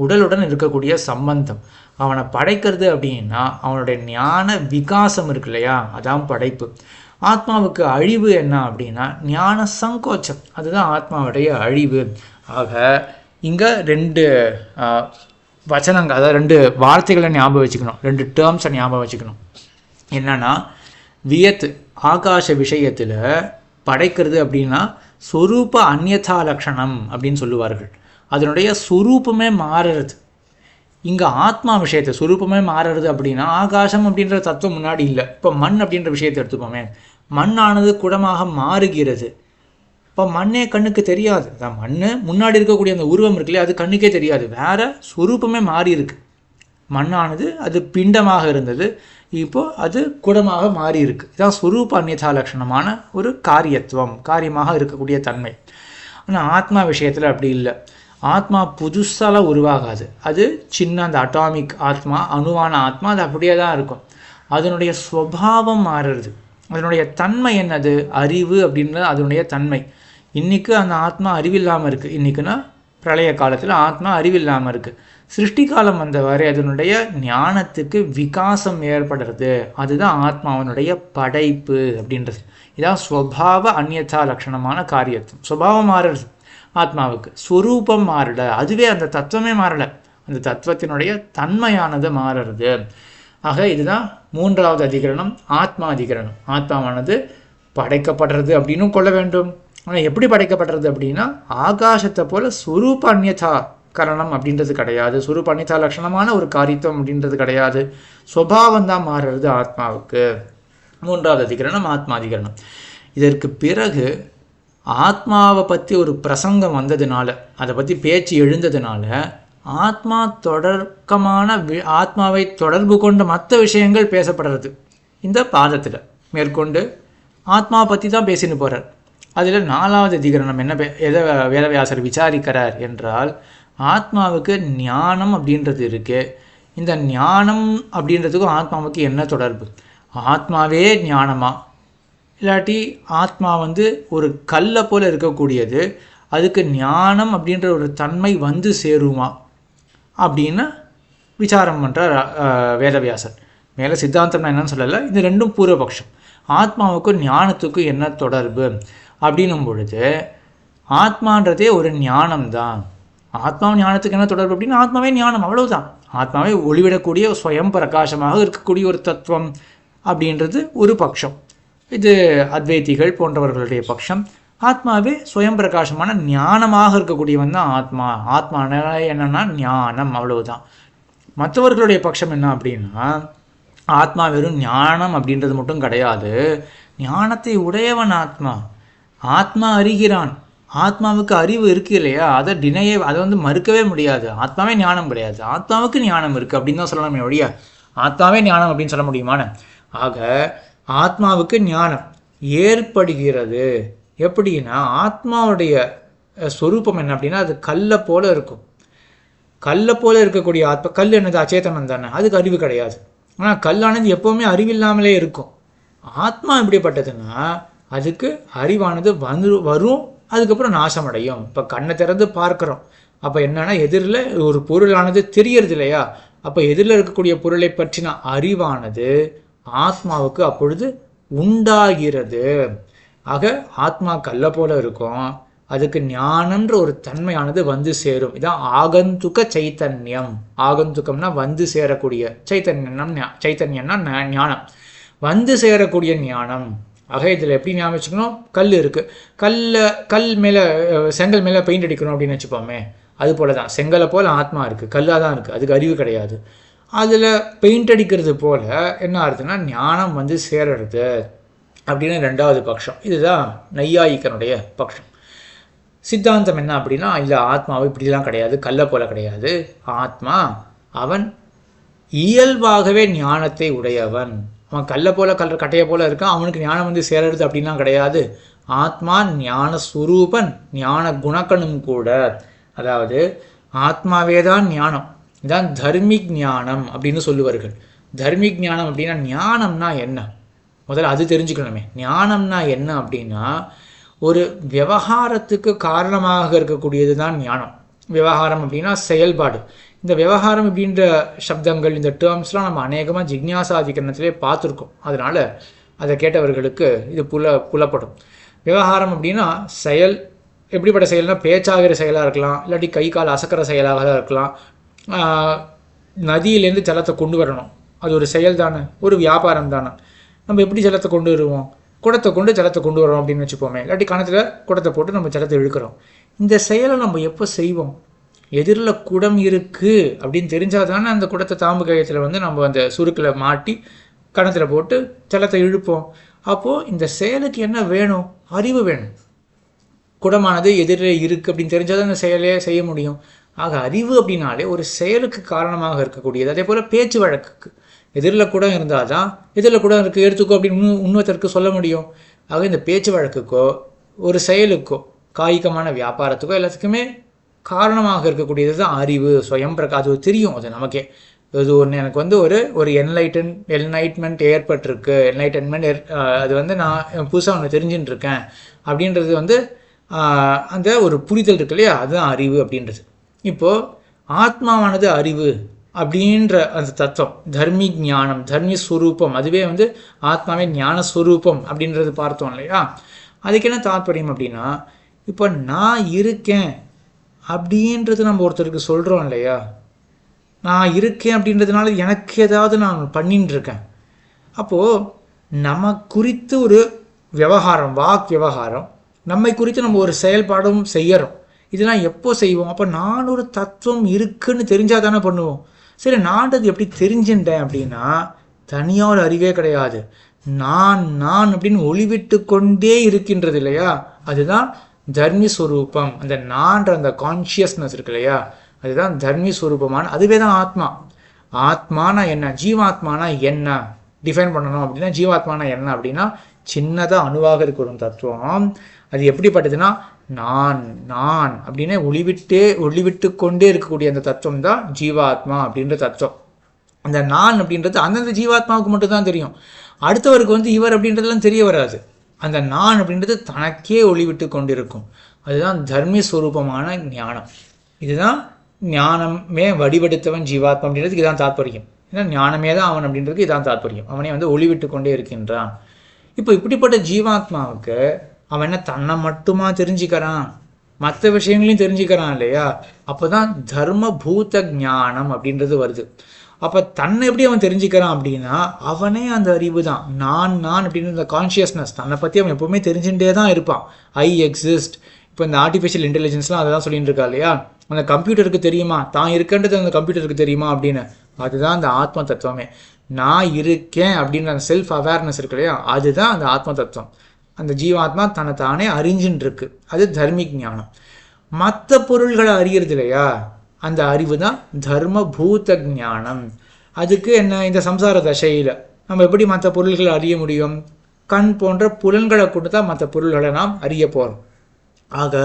உடலுடன் இருக்கக்கூடிய சம்பந்தம். அவனை படைக்கிறது அப்படின்னா அவனுடைய ஞான விகாசம் இருக்கு இல்லையா, அதான் படைப்பு. ஆத்மாவுக்கு அழிவு என்ன அப்படின்னா ஞான சங்கோச்சம், அதுதான் ஆத்மாவுடைய அழிவு. ஆக இங்கே 2 வச்சனங்கள், அதாவது 2 வார்த்தைகளை ஞாபகம் வச்சுக்கணும், 2 டேர்ம்ஸை ஞாபகம் வச்சுக்கணும். என்னன்னா வியத் ஆகாச விஷயத்தில் படைக்கிறது அப்படின்னா சொரூப அந்யதா லக்ஷணம் அப்படின்னு சொல்லுவார்கள். அதனுடைய சுரூபமே மாறுறது. இங்கே ஆத்மா விஷயத்தை சுரூபமே மாறுறது அப்படின்னா ஆகாசம் அப்படின்ற தத்துவம் முன்னாடி இல்லை. இப்போ மண் அப்படின்ற விஷயத்தை எடுத்துப்போமே, மண்ணானது குடமாக மாறுகிறது. இப்போ மண்ணே கண்ணுக்கு தெரியாது, மண் முன்னாடி இருக்கக்கூடிய அந்த உருவம் இருக்குல்லையே அது கண்ணுக்கே தெரியாது, வேற சுரூபமே மாறி இருக்கு. மண்ணானது அது பிண்டமாக இருந்தது, இப்போ அது குடமாக மாறி இருக்கு. இதான் சுரூப அந்நியதா லட்சணமான ஒரு காரியமாக இருக்கக்கூடிய தன்மை. ஆனால் ஆத்மா விஷயத்தில் அப்படி இல்லை. ஆத்மா புதுசாலாம் உருவாகாது, அது சின்ன அந்த அட்டாமிக் ஆத்மா, அணுவான ஆத்மா, அது அப்படியே தான் இருக்கும். அதனுடைய ஸ்வபாவம் மாறுறது. அதனுடைய தன்மை என்னது, அறிவு அப்படின்றது அதனுடைய தன்மை. இன்றைக்கு அந்த ஆத்மா அறிவில்லாமல் இருக்குது. இன்றைக்குன்னா பிரளய காலத்தில் ஆத்மா அறிவில்லாமல் இருக்குது. சிருஷ்டி காலம் வந்தவரை அதனுடைய ஞானத்துக்கு விகாசம் ஏற்படுறது, அதுதான் ஆத்மாவனுடைய படைப்பு அப்படின்றது. இதான் ஸ்வபாவ அந்நியதா லட்சணமான காரியத்துவம். ஸ்வபாவம் மாறுறது ஆத்மாவுக்கு, ஸ்வரூபம் மாறல, அதுவே அந்த தத்துவமே மாறலை, அந்த தத்துவத்தினுடைய தன்மையானது மாறுறது. ஆக இதுதான் 3வது அதிகரணம் ஆத்மா அதிகரணம். ஆத்மாவானது படைக்கப்படுறது அப்படின்னும் கொள்ள வேண்டும். ஆனால் எப்படி படைக்கப்படுறது அப்படின்னா ஆகாசத்தை போல ஸ்வரூப அந்நியதா கரணம் அப்படின்றது கிடையாது, ஸ்வரூப அந்நியதா லட்சணமான ஒரு காரியத்துவம் அப்படின்றது கிடையாது, ஸ்வபாவம் தான் மாறுறது ஆத்மாவுக்கு. 3வது அதிகரணம் ஆத்மா அதிகரணம். இதற்கு பிறகு ஆத்மாவை பற்றி ஒரு பிரசங்கம் வந்ததுனால, அதை பற்றி பேச்சு எழுந்ததுனால ஆத்மா ஆத்மாவை தொடர்பு கொண்ட மற்ற விஷயங்கள் பேசப்படுறது இந்த பாதத்தில். மேற்கொண்டு ஆத்மாவை பற்றி தான் பேசின்னு போகிறார். அதில் 4வது அதிகரணம் என்ன எதை வேதவியாசர் விசாரிக்கிறார் என்றால் ஆத்மாவுக்கு ஞானம் அப்படின்றது இருக்கு. இந்த ஞானம் அப்படின்றதுக்கும் ஆத்மாவுக்கு என்ன தொடர்பு? ஆத்மாவே ஞானமா, இல்லாட்டி ஆத்மா ஒரு கல்லை போல் இருக்கக்கூடியது, அதுக்கு ஞானம் அப்படின்ற ஒரு தன்மை சேருமா அப்படின்னு விசாரம் பண்ணுறார் வேதவியாசர். மேலே சித்தாந்தம் என்னன்னு சொல்லலை, இது 2ம் பூர்வபக்ஷம். ஆத்மாவுக்கும் ஞானத்துக்கும் என்ன தொடர்பு அப்படின்னும் பொழுது ஆத்மான்றதே ஒரு ஞானம்தான். ஆத்மாவும் ஞானத்துக்கு என்ன தொடர்பு அப்படின்னா ஆத்மாவே ஞானம், அவ்வளவுதான். ஆத்மாவே ஒளிவிடக்கூடிய ஸ்வயம் பிரகாசமாக இருக்கக்கூடிய ஒரு தத்துவம் அப்படின்றது ஒரு பட்சம். இது அத்வைதிகள் போன்றவர்களுடைய பட்சம். ஆத்மாவே சுயம் பிரகாசமான ஞானமாக இருக்கக்கூடியவன் தான் ஆத்மா. ஆத்மா என்னன்னா ஞானம், அவ்வளவுதான். மற்றவர்களுடைய பட்சம் என்ன அப்படின்னா ஆத்மா வெறும் ஞானம் அப்படின்றது மட்டும் கிடையாது, ஞானத்தை உடையவன் ஆத்மா. ஆத்மா அறிகிறான், ஆத்மாவுக்கு அறிவு இருக்கு இல்லையா, அதை வந்து மறுக்கவே முடியாது. ஆத்மாவே ஞானம் கிடையாது, ஆத்மாவுக்கு ஞானம் இருக்கு அப்படின்னு தான் சொல்லணுமே ஒழிய ஆத்மாவே ஞானம் அப்படின்னு சொல்ல முடியுமான? ஆக ஆத்மாவுக்கு ஞானம் ஏற்படுகிறது. எப்படின்னா ஆத்மாவுடைய ஸ்வரூபம் என்ன அப்படின்னா அது கல்லை போல இருக்கும். கல்லை போல இருக்கக்கூடிய ஆத்மா, கல் என்னது அச்சேதனம் தானே, அதுக்கு அறிவு கிடையாது. ஆனால் கல்லானது எப்போவுமே அறிவில்லாமலே இருக்கும். ஆத்மா எப்படிப்பட்டதுன்னா அதுக்கு அறிவானது வரும், அதுக்கப்புறம் நாசமடையும். இப்போ கண்ணை திறந்து பார்க்குறோம், அப்போ என்னன்னா எதிரில் ஒரு பொருளானது தெரியறது இல்லையா, அப்போ எதிரில் இருக்கக்கூடிய பொருளை பற்றின அறிவானது ஆத்மாவுக்கு அப்பொழுது உண்டாகிறது. ஆக ஆத்மா கல்லை போல இருக்கும், அதுக்கு ஞானம்ன்ற ஒரு தன்மையானது வந்து சேரும். இதான் ஆகந்துக சைத்தன்யம். ஆகந்துக்கம்னா வந்து சேரக்கூடிய, சைத்தன்யம்னா ஞானம், வந்து சேரக்கூடிய ஞானம். ஆக இதில் எப்படி ஞாபகம் வச்சுக்கணும், கல் இருக்குது, கல் மேலே செங்கல் மேலே பெயிண்ட் அடிக்கணும் அப்படின்னு வச்சுப்போமே, அது போல தான் செங்கலை போல் ஆத்மா இருக்குது, கல்லாக தான் இருக்குது, அதுக்கு அறிவு கிடையாது. அதில் பெயிண்ட் அடிக்கிறது போல் என்ன ஆகுதுன்னா ஞானம் வந்து சேருறது அப்படின்னு ரெண்டாவது பட்சம். இதுதான் நையாயிக்கனுடைய பட்சம். சித்தாந்தம் என்ன அப்படின்னா இல்லை, ஆத்மாவை இப்படிலாம் கிடையாது, கல்லை போல கிடையாது. ஆத்மா அவன் இயல்பாகவே ஞானத்தை உடையவன். அவன் கல்லை போல கட்டையை போல இருக்கான், அவனுக்கு ஞானம் வந்து சேருறது அப்படின்லாம் கிடையாது. ஆத்மா ஞான ஸ்வரூபன், ஞான குணக்கனும் கூட. அதாவது ஆத்மாவே தான் ஞானம். இதான் தர்மிக் ஞானம் அப்படின்னு சொல்லுவார்கள். தர்மிக் ஞானம் அப்படின்னா ஞானம்னா என்ன, முதல்ல அது தெரிஞ்சுக்கணுமே. ஞானம்னா என்ன அப்படின்னா ஒரு விவகாரத்துக்கு காரணமாக இருக்கக்கூடியது தான் ஞானம். விவகாரம் அப்படின்னா செயல்பாடு. இந்த விவகாரம் அப்படின்ற சப்தங்கள், இந்த டேர்ம்ஸ்லாம் நம்ம அநேகமாக ஜிக்ஞாசாதிகரணத்திலே பார்த்துருக்கோம். அதனால் அதை கேட்டவர்களுக்கு இது புலப்படும். விவகாரம் அப்படின்னா செயல், எப்படிப்பட்ட செயல்னால் பேச்சாகிற செயலாக இருக்கலாம், இல்லாட்டி கை கால் அசக்கிற செயலாக தான் இருக்கலாம். நதியிலேருந்து ஜலத்தை கொண்டு வரணும், அது ஒரு செயல் தானே, ஒரு வியாபாரம் தானே. நம்ம எப்படி ஜலத்தை கொண்டு வருவோம், குடத்தை கொண்டு ஜலத்தை கொண்டு வரோம் அப்படின்னு வச்சுப்போமே, இல்லாட்டி கணத்தில் குடத்தை போட்டு நம்ம ஜலத்தை இழுக்கிறோம். இந்த செயலை நம்ம எப்போ செய்வோம், எதிரில் குடம் இருக்குது அப்படின்னு தெரிஞ்சால் தானே அந்த குடத்தை தாம்பு கயத்தில் வந்து நம்ம அந்த சுருக்கில் மாட்டி கணத்தில் போட்டு ஜலத்தை இழுப்போம். அப்போது இந்த செயலுக்கு என்ன வேணும், அறிவு வேணும். குடமானது எதிரில் இருக்குது அப்படின்னு தெரிஞ்சால் தான் அந்த செயலையே செய்ய முடியும். ஆக அறிவு அப்படின்னாலே ஒரு செயலுக்கு காரணமாக இருக்கக்கூடியது. அதே போல் பேச்சு வழக்குக்கு எதிரில் கூட இருந்தால் தான் எதிரில் கூட இருக்குது எடுத்துக்கோ அப்படின்னு இன்னொருத்தருக்கு சொல்ல முடியும். ஆக இந்த பேச்சு வழக்குக்கோ ஒரு செயலுக்கோ காய்கமான வியாபாரத்துக்கோ எல்லாத்துக்குமே காரணமாக இருக்கக்கூடியது தான் அறிவு, சுயம் அது தெரியும். அது நமக்கே இது ஒன்று எனக்கு வந்து ஒரு என்லைட்மெண்ட் ஏற்பட்டிருக்கு, அது வந்து நான் புதுசாக ஒன்று தெரிஞ்சுட்டு இருக்கேன் அப்படின்றது வந்து அந்த ஒரு புரிதல் இருக்கு இல்லையா, அதுதான் அறிவு அப்படின்றது. இப்போது ஆத்மாவானது அறிவு அப்படின்ற அந்த தத்துவம், தர்மி ஞானம், தர்மி ஸ்வரூபம், அதுவே வந்து ஆத்மாவே ஞானஸ்வரூபம் அப்படின்றது பார்த்தோம் இல்லையா. அதுக்கு என்ன தாற்பயம் அப்படின்னா, இப்போ நான் இருக்கேன் அப்படின்றது நம்ம ஒருத்தருக்கு சொல்கிறோம் இல்லையா, நான் இருக்கேன் அப்படின்றதுனால எனக்கு ஏதாவது நான் பண்ணின்னு இருக்கேன். அப்போது நம்ம குறித்து ஒரு விவகாரம், வாக் விவகாரம், நம்மை குறித்து நம்ம ஒரு செயல்பாடும் செய்யறோம். இதெல்லாம் எப்போ செய்வோம், அப்போ நான் ஒரு தத்துவம் இருக்குன்னு தெரிஞ்சால் தானே பண்ணுவோம். சரி, நான்றது எப்படி தெரிஞ்சுட்டேன் அப்படின்னா தனியாக ஒரு அறிவே கிடையாது, நான் அப்படின்னு ஒளிவிட்டு கொண்டே இருக்கின்றது இல்லையா, அதுதான் தர்மி ஸ்வரூபம். அந்த நான்ற அந்த கான்ஷியஸ்னஸ் இருக்கு இல்லையா, அதுதான் தர்மி ஸ்வரூபமான, அதுவே தான் ஆத்மா. ஆத்மானா என்ன, ஜீவாத்மானா என்ன டிஃபைன் பண்ணணும் அப்படின்னா, ஜீவாத்மானா என்ன அப்படின்னா சின்னதாக அணுவாக இருக்கிற ஒரு தத்துவம். அது எப்படிப்பட்டதுன்னா நான் அப்படின்னே ஒளிவிட்டு கொண்டே இருக்கக்கூடிய அந்த தத்துவம் தான் ஜீவாத்மா அப்படின்ற தத்துவம். அந்த நான் அப்படின்றது அந்தந்த ஜீவாத்மாவுக்கு மட்டும் தான் தெரியும், அடுத்தவருக்கு வந்து இவர் அப்படின்றதுலாம் தெரிய வராது. அந்த நான் அப்படின்றது தனக்கே ஒளிவிட்டு கொண்டிருக்கும். அதுதான் தர்மி ஸ்வரூபமான ஞானம். இதுதான் ஞானமே வடிவெடுத்தவன் ஜீவாத்மா அப்படின்றதுக்கு இதான் தாற்பயம். ஏன்னா ஞானமே தான் அவன் அப்படின்றதுக்கு இதான் தாற்பயம். அவனே வந்து ஒளிவிட்டு கொண்டே இருக்கின்றான். இப்போ இப்படிப்பட்ட ஜீவாத்மாவுக்கு அவன் என்ன தன்னை மட்டுமா தெரிஞ்சுக்கிறான், மற்ற விஷயங்களையும் தெரிஞ்சுக்கிறான் இல்லையா, அப்போதான் தர்ம பூத ஞானம் அப்படின்றது வருது. அப்போ தன்னை எப்படி அவன் தெரிஞ்சுக்கிறான் அப்படின்னா, அவனே அந்த அறிவு தான், நான் அப்படின்ற அந்த கான்ஷியஸ்னஸ், தன்னை பற்றி அவன் எப்பவுமே தெரிஞ்சுட்டே தான் இருப்பான். ஐ எக்ஸிஸ்ட். இப்போ இந்த ஆர்டிஃபிஷியல் இன்டெலிஜென்ஸ்லாம் அதை தான் சொல்லிட்டு இருக்கா இல்லையா, அந்த கம்ப்யூட்டருக்கு தெரியுமா தான் இருக்கின்றது, அந்த கம்ப்யூட்டருக்கு தெரியுமா அப்படின்னு. அதுதான் அந்த ஆத்ம தத்துவமே. நான் இருக்கேன் அப்படின்ற அந்த செல்ஃப் அவேர்னஸ் இருக்கு இல்லையா, அதுதான் அந்த ஆத்ம தத்துவம். அந்த ஜீவாத்மா தன்னை தானே அறிஞ்சுன்னு இருக்கு, அது தர்மிக் ஞானம். மற்ற பொருள்களை அறியறது இல்லையா, அந்த அறிவு தான் தர்ம பூத ஞானம். அதுக்கு என்ன, இந்த சம்சார தசையில் நம்ம எப்படி மற்ற பொருள்களை அறிய முடியும்? கண் போன்ற புலன்களை கொண்டு தான் மற்ற பொருள்களை நாம் அறிய போகிறோம். ஆக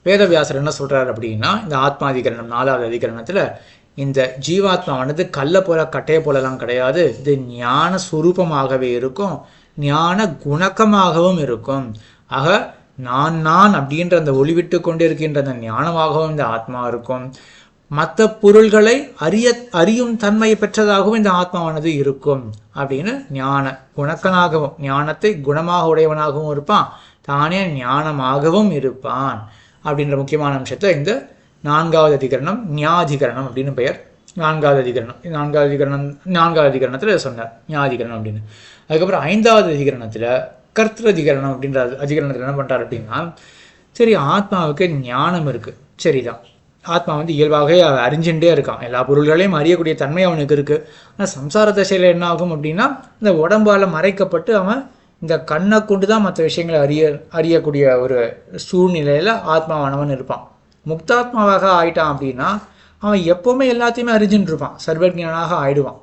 வேதவியாசர் என்ன சொல்கிறார் அப்படின்னா, இந்த ஆத்மாதிகரணம் 4வது அதிகரணத்தில் இந்த ஜீவாத்மாவானது கல்லை போல கட்டையை போலலாம் கிடையாது, இது ஞான சுரூபமாகவே இருக்கும், ஞான குணக்கமாகவும் இருக்கும். ஆக நான் அப்படின்ற அந்த ஒளிவிட்டு கொண்டு இருக்கின்ற அந்த ஞானமாகவும் இந்த ஆத்மா இருக்கும். மற்ற பொருள்களை அறியும் தன்மையை பெற்றதாகவும் இந்த ஆத்மாவானது இருக்கும் அப்படின்னு ஞான குணக்கனாகவும், ஞானத்தை குணமாக உடையவனாகவும் இருப்பான், தானே ஞானமாகவும் இருப்பான் அப்படின்ற முக்கியமான அம்சத்தை இந்த 4வது அதிகரணம் ஞாதிகரணம் அப்படின்னு பெயர். 4வது அதிகரணத்தில் சொன்னார் ஞாதிகரணம் அப்படின்னு. அதுக்கப்புறம் 5வது அதிகரணத்தில் கர்த்திர அதிகரணம் அப்படின்ற அதிகரணத்தில் என்ன பண்ணுறாரு அப்படின்னா, சரி ஆத்மாவுக்கு ஞானம் இருக்குது, சரிதான், ஆத்மா இயல்பாகவே அறிஞ்சுட்டே இருக்கான், எல்லா பொருள்களையும் அறியக்கூடிய தன்மை அவனுக்கு இருக்குது. ஆனால் சம்சார தசையில் என்ன ஆகும் அப்படின்னா, இந்த உடம்பால் மறைக்கப்பட்டு அவன் இந்த கண்ணை கொண்டு தான் மற்ற விஷயங்களை அறியக்கூடிய ஒரு சூழ்நிலையில் ஆத்மாவானவன் இருப்பான். முக்தாத்மாவாக ஆயிட்டான் அப்படின்னா அவன் எப்போவுமே எல்லாத்தையுமே அறிஞ்சுட்டு இருப்பான், சர்வஜனாக ஆயிடுவான்.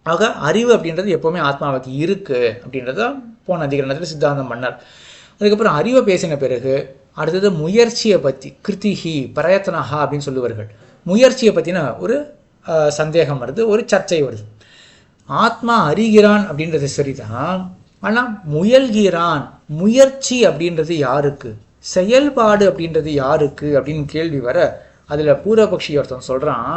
ஆக அறிவு அப்படின்றது எப்போவுமே ஆத்மாவுக்கு இருக்குது அப்படின்றத போன அதிகரணத்தில் சித்தாந்தம் பண்ணார். அதுக்கப்புறம் அறிவை பேசின பிறகு அடுத்தது முயற்சியை பற்றி, கிருத்திஹி பிரயத்தனஹா அப்படின்னு சொல்லுவார்கள். முயற்சியை பற்றின ஒரு சந்தேகம் வருது, ஒரு சர்ச்சை வருது. ஆத்மா அறிகிறான் அப்படின்றது சரிதான், ஆனால் முயல்கிறான், முயற்சி அப்படின்றது யாருக்கு, செயல்பாடு அப்படின்றது யாருக்கு அப்படின்னு கேள்வி வர, அதில் பூர்வபக்ஷி ஒருத்தன் சொல்கிறான்,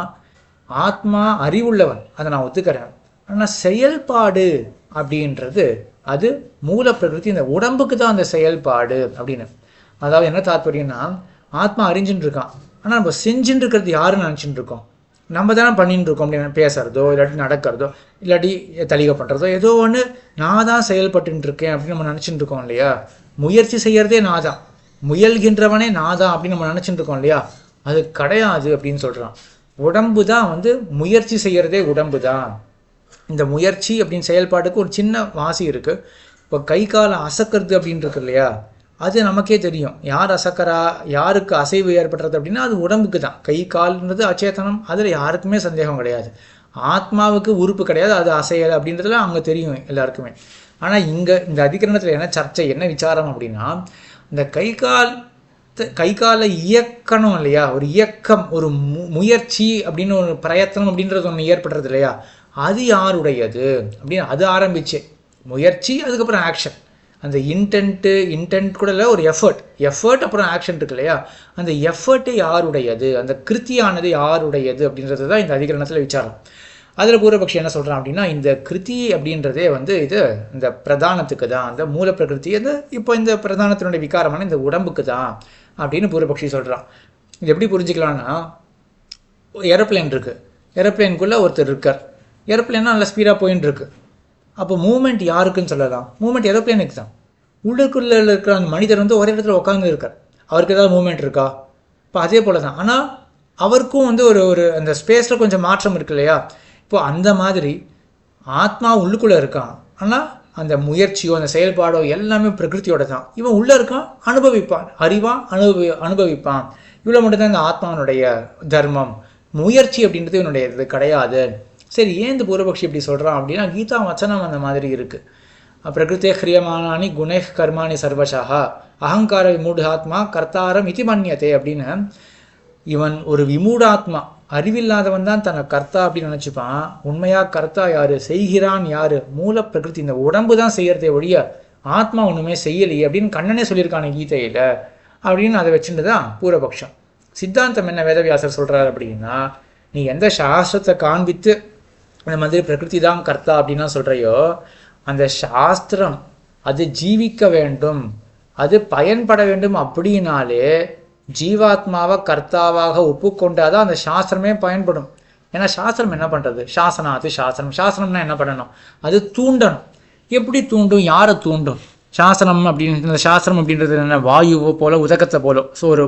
ஆத்மா அறிவுள்ளவன், அதை நான் ஒத்துக்கிறேன், ஆனால் செயல்பாடு அப்படின்றது அது மூல பிரகிருதி, இந்த உடம்புக்கு தான் அந்த செயல்பாடு அப்படின்னு. அதாவது என்ன தாற்பயம்னா, ஆத்மா அறிஞ்சுட்டு இருக்கான், ஆனால் நம்ம செஞ்சுட்டு இருக்கிறது யாருன்னு நினச்சிட்டு இருக்கோம், நம்ம தானே பண்ணிட்டு இருக்கோம். அப்படின்னு பேசுறதோ இல்லாட்டி நடக்கிறதோ இல்லாட்டி தலிகை பண்ணுறதோ ஏதோ ஒன்று நான் தான் செயல்பட்டு இருக்கேன் அப்படின்னு நம்ம நினச்சிட்டு இருக்கோம் இல்லையா. முயற்சி செய்கிறதே நான் தான், முயல்கின்றவனே நான் தான் அப்படின்னு நம்ம நினச்சிட்டு இருக்கோம் இல்லையா. அது கிடையாது அப்படின்னு சொல்கிறான். உடம்பு தான் முயற்சி செய்கிறதே உடம்பு தான். இந்த முயற்சி அப்படின்னு செயல்பாட்டுக்கு ஒரு சின்ன வாசி இருக்குது. இப்போ கை காலை அசக்கிறது அப்படின்னு இருக்கு இல்லையா, அது நமக்கே தெரியும், யார் அசக்கரா, யாருக்கு அசைவு ஏற்படுறது அப்படின்னா அது உடம்புக்கு தான். கை கால்ன்றது அச்சேதனம், அதில் யாருக்குமே சந்தேகம் கிடையாது. ஆத்மாவுக்கு உறுப்பு கிடையாது, அது அசையலை அப்படின்றதுல அங்கே தெரியும் எல்லாருக்குமே. ஆனால் இங்கே இந்த அதிகரணத்தில் என்ன சர்ச்சை, என்ன விசாரம் அப்படின்னா, இந்த கை காலை இயக்கணும் இல்லையா, ஒரு இயக்கம், ஒரு முயற்சி அப்படின்னு ஒரு பிரயத்தனம் அப்படின்றது ஒன்று ஏற்படுறது இல்லையா, அது யாருடையது அப்படின்னு அது ஆரம்பிச்சு முயற்சி, அதுக்கப்புறம் ஆக்ஷன். அந்த இன்டென்ட் கூட இல்லை, ஒரு எஃபர்ட் அப்புறம் ஆக்ஷன் இருக்கு இல்லையா, அந்த எஃபர்ட்டு யாருடையது, அந்த கிருத்தியானது யாருடையது அப்படின்றது தான் இந்த அதிகரணத்தில் விசாரம். அதில் பூர்வபக்ஷி என்ன சொல்கிறான் அப்படின்னா, இந்த கிருதி அப்படின்றதே இது இந்த பிரதானத்துக்கு தான், அந்த மூல பிரகிருதி, அந்த இப்போ இந்த பிரதானத்தினுடைய விகாரமான இந்த உடம்புக்கு தான் அப்படின்னு பூர்வபக்ஷி சொல்கிறான். இது எப்படி புரிஞ்சுக்கலான்னா, ஏரோப்ளேன் இருக்குது, ஏரோப்ளேனுக்குள்ளே ஒருத்தர் இருக்கார், ஏரோப்ளேன்னா நல்லா ஸ்பீடாக போயின்னு இருக்கு. அப்போ மூமெண்ட் யாருக்குன்னு சொல்லலாம், மூமெண்ட் ஏரோப்ளேனுக்கு தான். உள்ளுக்குள்ளே இருக்கிற அந்த மனிதர் ஒரே இடத்துல உட்காந்து இருக்கார், அவருக்கு ஏதாவது மூமெண்ட் இருக்கா? இப்போ அதே போல தான். ஆனால் அவருக்கும் ஒரு அந்த ஸ்பேஸில் கொஞ்சம் மாற்றம் இருக்கு இல்லையா. இப்போ அந்த மாதிரி ஆத்மா உள்ளுக்குள்ளே இருக்கான், ஆனால் அந்த முயற்சியோ அந்த செயல்பாடோ எல்லாமே பிரகிருத்தியோட தான். இவன் உள்ளே இருக்கான், அனுபவிப்பான், அறிவான், அனுபவிப்பான். இவ்வளோ மட்டும்தான் இந்த ஆத்மாவனுடைய தர்மம். முயற்சி அப்படின்றது இவனுடைய இது கிடையாது. சரி, ஏன் இந்த பூர்வபக்ஷி இப்படி சொல்கிறான் அப்படின்னா, கீதா வச்சனம் அந்த மாதிரி இருக்குது. பிரகிருத்தே ஹிரியமானானி குணே கர்மானி சர்வசா அகங்கார விமூடாத்மா கர்த்தாரம் இதி மன்யத்தே அப்படின்னு. இவன் ஒரு விமூடாத்மா, அறிவில்லாதவன் தான் தன்னை கர்த்தா அப்படின்னு நினச்சிப்பான். உண்மையாக கர்த்தா யாரு, செய்கிறான் யாரு, மூல பிரகிருதி, இந்த உடம்பு தான் செய்யறதே ஒழிய ஆத்மா ஒன்றுமே செய்யலையே அப்படின்னு கண்ணனே சொல்லியிருக்கானே கீதையில் அப்படின்னு அதை வச்சுட்டு தான் பூர்வபக்ஷம். சித்தாந்தம் என்ன வேதவியாசர் சொல்கிறார் அப்படின்னா, நீ எந்த சாஸ்திரத்தை காண்பித்து இந்த மாதிரி பிரகிருதி தான் கர்த்தா அப்படின்னா சொல்கிறையோ, அந்த சாஸ்திரம் அது ஜீவிக்க வேண்டும், அது பயன்பட வேண்டும் அப்படின்னாலே ஜீவாத்மாவை கர்த்தாவாக ஒப்புக்கொண்டாதான் அந்த சாஸ்திரமே பயன்படும். ஏன்னா சாஸ்திரம் என்ன பண்ணுறது? சாசனாத்து சாஸ்திரம். சாஸ்திரம்னா என்ன பண்ணணும்? அது தூண்டணும். எப்படி தூண்டும்? யாரை தூண்டும்? சாஸ்திரம் அப்படின்னு, இந்த சாஸ்திரம் அப்படின்றது என்ன? வாயுவோ போல, உதகத்தை போலோ, ஸோ ஒரு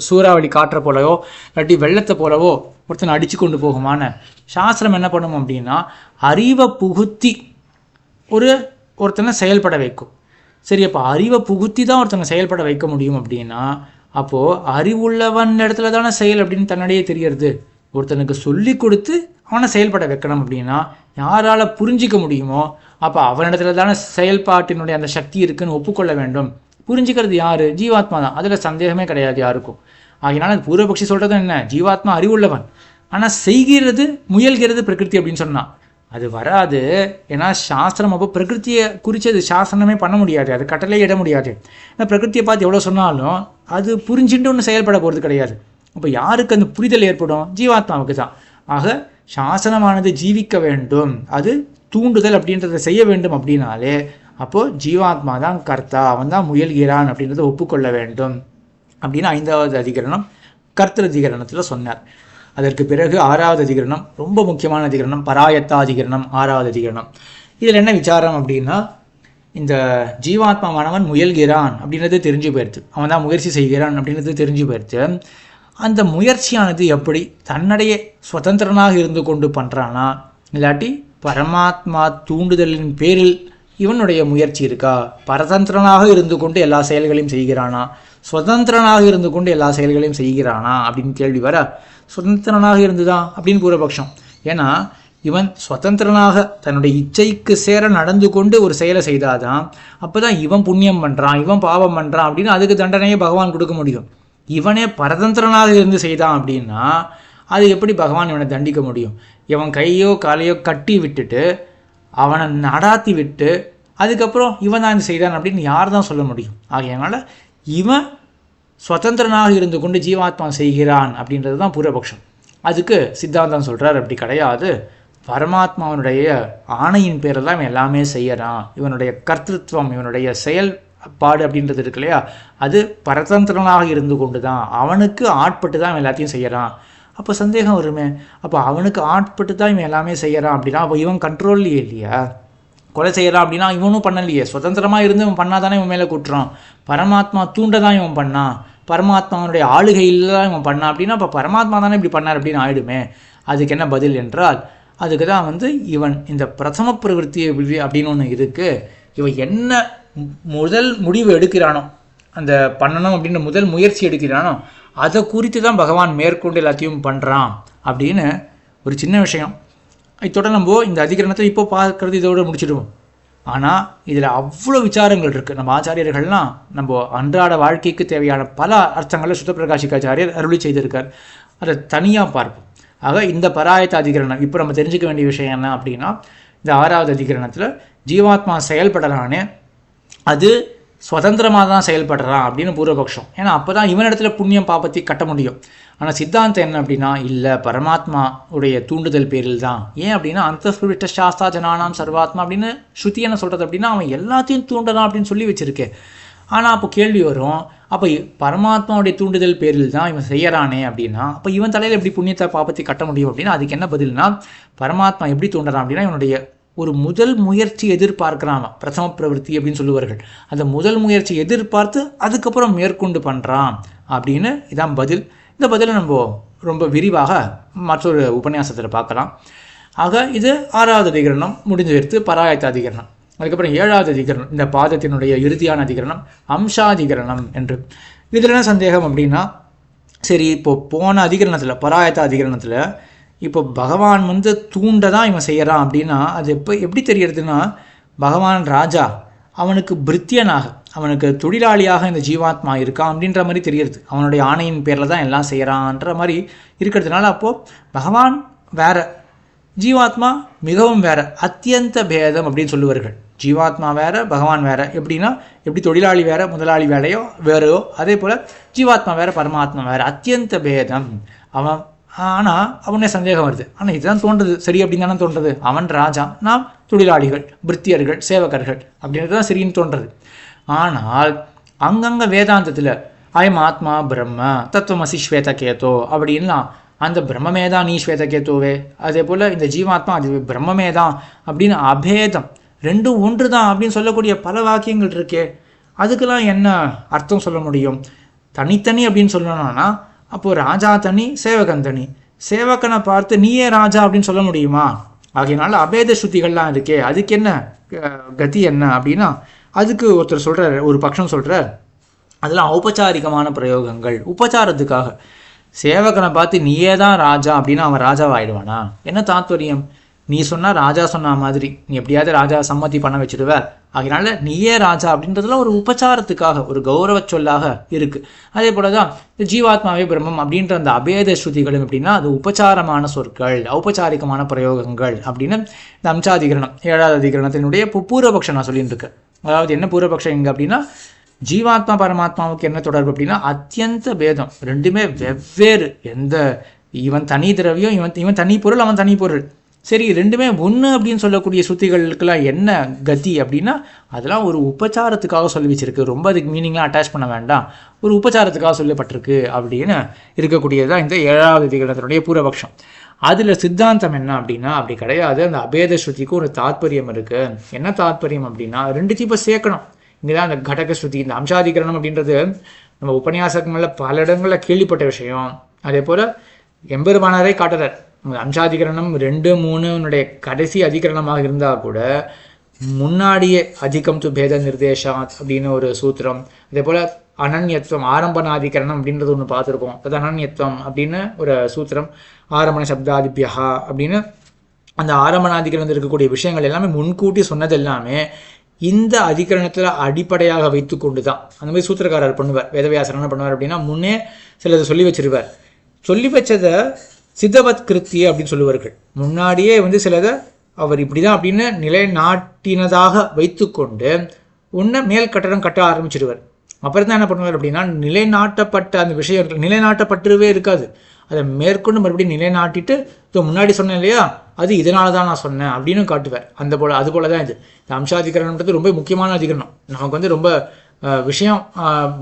சூறாவளி காற்றை போலவோ இல்லாட்டி வெள்ளத்தை போலவோ ஒருத்தனை அடித்து கொண்டு போகுமான சாஸ்திரம் என்ன பண்ணும் அப்படின்னா, அறிவை புகுத்தி ஒருத்தனை செயல்பட வைக்கும். சரி, அப்போ அறிவை புகுத்தி தான் ஒருத்தனை செயல்பட வைக்க முடியும் அப்படின்னா, அப்போது அறிவுள்ளவன் இடத்துல தானே செயல் அப்படின்னு தன்னிடையே தெரியறது. ஒருத்தனுக்கு சொல்லி கொடுத்து அவனை செயல்பட வைக்கணும் அப்படின்னா யாரால் புரிஞ்சிக்க முடியுமோ அப்போ அவனிடத்துல தானே செயல்பாட்டினுடைய அந்த சக்தி இருக்குன்னு ஒப்புக்கொள்ள வேண்டும். புரிஞ்சுக்கிறது யார்? ஜீவாத்மா தான். அதில் சந்தேகமே கிடையாது யாருக்கும். ஆகினால பூர்வபக்ஷி சொல்கிறது என்ன? ஜீவாத்மா அறிவுள்ளவன், ஆனால் செய்கிறது முயல்கிறது பிரகிருதி அப்படின்னு சொன்னான். அது வராது. ஏன்னா சாஸ்திரம் அப்போ பிரகிருத்தியை குறித்து அது சாஸ்திரமே பண்ண முடியாது, அது கட்டளை இட முடியாது. ஏன்னா பிரகிருத்தியை பார்த்து எவ்வளோ சொன்னாலும் அது புரிஞ்சுட்டு ஒன்று செயல்பட போகிறது கிடையாது. அப்போ யாருக்கு அந்த புரிதல் ஏற்படும்? ஜீவாத்மாவுக்கு தான். ஆக சாசனமானது ஜீவிக்க வேண்டும், அது தூண்டுதல் அப்படின்றத செய்ய வேண்டும் அப்படின்னாலே அப்போது ஜீவாத்மா தான் கர்த்தா, அவன் தான் முயல்கிறான் அப்படின்றத ஒப்புக்கொள்ள வேண்டும் அப்படின்னு 5வது அதிகரணம் கர்த்தர் அதிகரணத்தில் சொன்னார். அதற்கு பிறகு 6வது அதிகரணம், ரொம்ப முக்கியமான அதிகரணம், பராயத்தாதிகரணம், 6வது அதிகரணம். இதில் என்ன விசாரம் அப்படின்னா, இந்த ஜீவாத்மாவானவன் முயல்கிறான் அப்படின்றது தெரிஞ்சு போயிடுது, அவன் தான் முயற்சி செய்கிறான் அப்படின்றது தெரிஞ்சு போயிடுது. அந்த முயற்சியானது எப்படி தன்னுடைய சுதந்திரனாக இருந்து கொண்டு பண்ணுறானா, இல்லாட்டி பரமாத்மா தூண்டுதலின் பேரில் இவனுடைய முயற்சி இருக்கா? பரதந்திரனாக இருந்து கொண்டு எல்லா செயல்களையும் செய்கிறானா, சுதந்திரனாக இருந்து கொண்டு எல்லா செயல்களையும் செய்கிறானா அப்படின்னு கேள்வி வர, சுதந்திரனாக இருந்துதான் அப்படின்னு பூர்வபக்ஷம். ஏன்னா இவன் சுதந்திரனாக தன்னுடைய இச்சைக்கு சேர நடந்து கொண்டு ஒரு செயலை செய்தாதான் அப்போதான் இவன் புண்ணியம் பண்ணுறான், இவன் பாவம் பண்ணுறான் அப்படின்னு அதுக்கு தண்டனையே பகவான் கொடுக்க முடியும். இவனே பரதந்திரனாக இருந்து செய்தான் அப்படின்னா அது எப்படி பகவான் இவனை தண்டிக்க முடியும்? இவன் கையோ காலையோ கட்டி விட்டுட்டு அவனை நடாத்தி விட்டு அதுக்கப்புறம் இவன் தான் இது செய்தான் அப்படின்னு யார் தான் சொல்ல முடியும்? ஆகையனால இவன் சுதந்திரனாக இருந்து கொண்டு ஜீவாத்மா செய்கிறான் அப்படின்றது தான் பூர்வபக்ஷம். அதுக்கு சித்தாந்தம் சொல்கிறார், அப்படி கிடையாது, பரமாத்மாவனுடைய ஆணையின் பேரில் தான் இவன் எல்லாமே செய்யறான், இவனுடைய கர்த்திருவம் இவனுடைய செயல்பாடு அப்படின்றது இருக்கு இல்லையா, அது பரதந்திரனாக இருந்து கொண்டு தான் அவனுக்கு ஆட்பட்டு தான் இவன் எல்லாத்தையும் செய்யறான். அப்போ சந்தேகம் வருமே, அப்போ அவனுக்கு ஆட்பட்டு தான் இவன் எல்லாமே செய்யறான் அப்படின்னா அப்போ இவன் கண்ட்ரோல்லையே இல்லையா? கொலை செய்யறான் அப்படின்னா இவனும் பண்ணலையே, சுதந்திரமாக இருந்து இவன் பண்ணாதானே இவன் மேலே கூட்டுறான். பரமாத்மா தூண்ட தான் இவன் பண்ணான், பரமாத்மாவனுடைய ஆளுகையில் தான் இவன் பண்ணான் அப்படின்னா அப்போ பரமாத்மா தானே இப்படி பண்ணார் அப்படின்னு ஆயிடுமே. அதுக்கு என்ன பதில் என்றால், அதுக்கு தான் இவன் இந்த பிரதம பிரவருத்தி அப்படின்னு ஒன்று இருக்குது, இவன் என்ன முதல் முடிவு எடுக்கிறானோ, அந்த பண்ணணும் அப்படின்ற முதல் முயற்சி எடுக்கிறானோ அதை குறித்து தான் பகவான் மேற்கொண்டு எல்லாத்தையும் பண்ணுறான் அப்படின்னு ஒரு சின்ன விஷயம். இதோட நம்ம இந்த அதிகரணத்தை இப்போ பார்க்கறது இதோடு முடிச்சிடுவோம். ஆனால் இதில் அவ்வளோ விசாரங்கள் இருக்குது. நம்ம ஆச்சாரியர்கள்லாம் நம்ம அன்றாட வாழ்க்கைக்கு தேவையான பல அர்த்தங்களை சுத்தப்பிரகாஷிகாச்சாரியர் அருளி செய்திருக்கார், அதை தனியாக பார்ப்போம். ஆக இந்த பராயத்த அதிகரணம் இப்போ நம்ம தெரிஞ்சுக்க வேண்டிய விஷயம் என்ன அப்படின்னா, இந்த 6வது அதிகரணத்தில் ஜீவாத்மா செயல்படலானே அது சுதந்திரமாக தான் செயல்படுறான் அப்படின்னு பூர்வபக்ஷம். ஏன்னா அப்போ தான் இவனிடத்துல புண்ணியம் பாபத்தை கட்ட முடியும். ஆனால் சித்தாந்தம் என்ன அப்படின்னா, இல்லை, பரமாத்மா உடைய தூண்டுதல் பேரில் தான். ஏன் அப்படின்னா அந்தஸ்பிருஷ்ட சாஸ்தா ஜனானாம் சர்வாத்மா அப்படின்னு ஸ்ருதி என்ன சொல்கிறது அப்படின்னா அவன் எல்லாத்தையும் தூண்டலாம் அப்படின்னு சொல்லி வச்சுருக்கேன். ஆனால் அப்போ கேள்வி வரும், அப்போ பரமாத்மாவுடைய தூண்டுதல் பேரில் தான் இவன் செய்யறானே அப்படின்னா அப்போ இவன் தலையில் எப்படி புண்ணியத்தை பாபத்தை கட்ட முடியும் அப்படின்னா அதுக்கு என்ன பதில்னா, பரமாத்மா எப்படி தூண்டுறான் அப்படின்னா இவனுடைய ஒரு முதல் முயற்சி எதிர்பார்க்கிறான், பிரதம பிரவருத்தி அப்படின்னு சொல்லுவார்கள். அந்த முதல் முயற்சி எதிர்பார்த்து அதுக்கப்புறம் மேற்கொண்டு பண்ணுறான் அப்படின்னு இதான் பதில். இந்த பதிலை நம்ம ரொம்ப விரிவாக மற்றொரு உபன்யாசத்தில் பார்க்கலாம். ஆக இது 6வது அதிகரணம் முடிஞ்சு எடுத்து பராயத்த அதிகரணம். அதுக்கப்புறம் 7வது அதிகரணம், இந்த பாதத்தினுடைய இறுதியான அதிகரணம் அம்சாதிகரணம் என்று. இதில் என்ன சந்தேகம் அப்படின்னா, சரி இப்போ போன அதிகரணத்தில் பராயத்த அதிகரணத்தில் இப்போ பகவான் தூண்ட தான் இவன் செய்கிறான் அப்படின்னா அது எப்படி தெரியறதுன்னா, பகவான் ராஜா அவனுக்கு பிரித்தியனாக அவனுக்கு தொழிலாளியாக இந்த ஜீவாத்மா இருக்கான் அப்படின்ற மாதிரி தெரியுது. அவனுடைய ஆணையின் பேரில் தான் எல்லாம் செய்கிறான்ற மாதிரி இருக்கிறதுனால அப்போது பகவான் வேற, ஜீவாத்மா மிகவும் வேற, அத்தியந்த பேதம் அப்படின்னு சொல்லுவார்கள். ஜீவாத்மா வேற, பகவான் வேற. எப்படின்னா எப்படி தொழிலாளி வேற முதலாளி வேறையோ அதே போல் ஜீவாத்மா வேற பரமாத்மா வேற, அத்தியந்த பேதம் அவன். ஆனால் அவனே சந்தேகம் வருது, ஆனால் இதுதான் தோன்றுது சரி அப்படின்னு தானே தோன்றுறது. அவன் ராஜா, நாம் தொழிலாளிகள், பிரித்தியர்கள், சேவகர்கள் அப்படின்றது தான் சரின்னு தோன்றுறது. ஆனால் அங்கங்கே வேதாந்தத்தில் அயம் ஆத்மா பிரம்ம தத்துவமசி ஸ்வேதகேதோ அப்படின்லாம், அந்த பிரம்மமே தான் நீ ஸ்வேதகேத்துவே, அதே போல் இந்த ஜீவாத்மா அது பிரம்மமே தான் அப்படின்னு அபேதம் ரெண்டும் ஒன்று தான் அப்படின்னு சொல்லக்கூடிய பல வாக்கியங்கள் இருக்கே, அதுக்கெல்லாம் என்ன அர்த்தம் சொல்ல முடியும்? தனித்தனி அப்படின்னு சொல்லணும்னா அப்போது ராஜா தனி சேவகன் தனி, சேவகனை பார்த்து நீயே ராஜா அப்படின்னு சொல்ல முடியுமா? ஆகையினால அபேத ஸ்ருதிகள்லாம் இருக்கே, அதுக்கு என்ன கதி என்ன அப்படின்னா, அதுக்கு ஒருத்தர் சொல்கிறார், ஒரு பட்சம் சொல்கிறார், அதெல்லாம் ஔபச்சாரிகமான பிரயோகங்கள், உபச்சாரத்துக்காக. சேவகனை பார்த்து நீயே தான் ராஜா அப்படின்னா அவன் ராஜாவாயிடுவானா? என்ன தாத்பரியம்? நீ சொன்னால் ராஜா சொன்ன மாதிரி நீ எப்படியாவது ராஜா சம்மதி பண்ண வச்சுடுவ, அதனால நீயே ராஜா அப்படின்றதுலாம் ஒரு உபச்சாரத்துக்காக, ஒரு கௌரவ சொல்லாக இருக்குது. அதே போல தான் ஜீவாத்மாவே பிரம்மம் அப்படின்ற அந்த அபேத ஸ்ருதிகளும் எப்படின்னா அது உபச்சாரமான சொற்கள், ஔபச்சாரிகமான பிரயோகங்கள் அப்படின்னு இந்த அம்சாதிகரணம் 7வது அதிகரணத்தினுடைய பூர்வபக்ஷம் நான் சொல்லிட்டு இருக்கேன். அதாவது என்ன பூர்வபக்ஷம் இங்கே அப்படின்னா, ஜீவாத்மா பரமாத்மாவுக்கு என்ன தொடர்பு அப்படின்னா அத்தியந்த பேதம், ரெண்டுமே வெவ்வேறு. எந்த இவன் தனி திரவியம், இவன் தனி பொருள், அவன் தனி பொருள், சரி ரெண்டுமே ஒன்று அப்படின்னு சொல்லக்கூடிய சுத்திகளுக்கெல்லாம் என்ன கதி அப்படின்னா அதெல்லாம் ஒரு உபச்சாரத்துக்காக சொல்லி வச்சிருக்கு, ரொம்ப அதுக்கு மீனிங்லாம் அட்டாச் பண்ண வேண்டாம், ஒரு உபச்சாரத்துக்காக சொல்லப்பட்டிருக்கு அப்படின்னு இருக்கக்கூடியதுதான் இந்த 7வது அதிகரணத்தினுடைய பூர்வபக்ஷம். அதில் சித்தாந்தம் என்ன அப்படின்னா அப்படி கிடையாது, அந்த அபேத ஸ்ருதிக்கு ஒரு தாத்பரியம் இருக்குது. என்ன தாத்பரியம் அப்படின்னா ரெண்டுத்தையும் இப்போ சேர்க்கணும். இங்கே தான் அந்த கடக ஸ்ருதி, இந்த அம்சாதிகரணம் அப்படின்றது நம்ம உபன்யாசங்களில் பல இடங்களில் கேள்விப்பட்ட விஷயம். அதே போல் எம்பெருமானாரை காட்டுறார். அம்சாதிகரணம் 2, 3 கடைசி அதிகரணமாக இருந்தால் கூட முன்னாடியே அதிகம் து பேத நிர்தேசாத் அப்படின்னு ஒரு சூத்திரம், அதே போல் அனன்யத்துவம் ஆரம்பனாதிகரணம் அப்படின்றது ஒன்று பார்த்துருக்கோம். அது அனன்யத்துவம் அப்படின்னு ஒரு சூத்திரம், ஆரம்பண சப்தாதிபியா அப்படின்னு அந்த ஆரம்பனாதிகரணத்தில் இருக்கக்கூடிய விஷயங்கள் எல்லாமே முன்கூட்டி சொன்னது எல்லாமே இந்த அதிகரணத்தில் அடிப்படையாக வைத்து கொண்டு தான் அந்த மாதிரி சூத்திரக்காரர் பண்ணுவார். வேதவியாசர் என்ன பண்ணுவார் அப்படின்னா முன்னே சிலதை சொல்லி வச்சிருவார். சொல்லி வச்சதை சித்தவத் கிருத்திய அப்படின்னு சொல்லுவார்கள். முன்னாடியே சிலதை அவர் இப்படிதான் அப்படின்னு நிலைநாட்டினதாக வைத்து கொண்டு உன்னை மேல் கட்டடம் கட்ட ஆரம்பிச்சிடுவார். அப்புறம் தான் என்ன பண்ணுவார் அப்படின்னா நிலைநாட்டப்பட்ட அந்த விஷயம் நிலைநாட்டப்பட்டுவே இருக்காது, அதை மேற்கொண்டு மறுபடியும் நிலைநாட்டிட்டு முன்னாடி சொன்னேன் இல்லையா அது இதனால தான் நான் சொன்னேன் அப்படின்னு காட்டுவார். அது போல தான் இது. இந்த அம்சாதிகரணம்ன்றது ரொம்ப முக்கியமான அதிகரணம். நமக்கு ரொம்ப விஷயம்,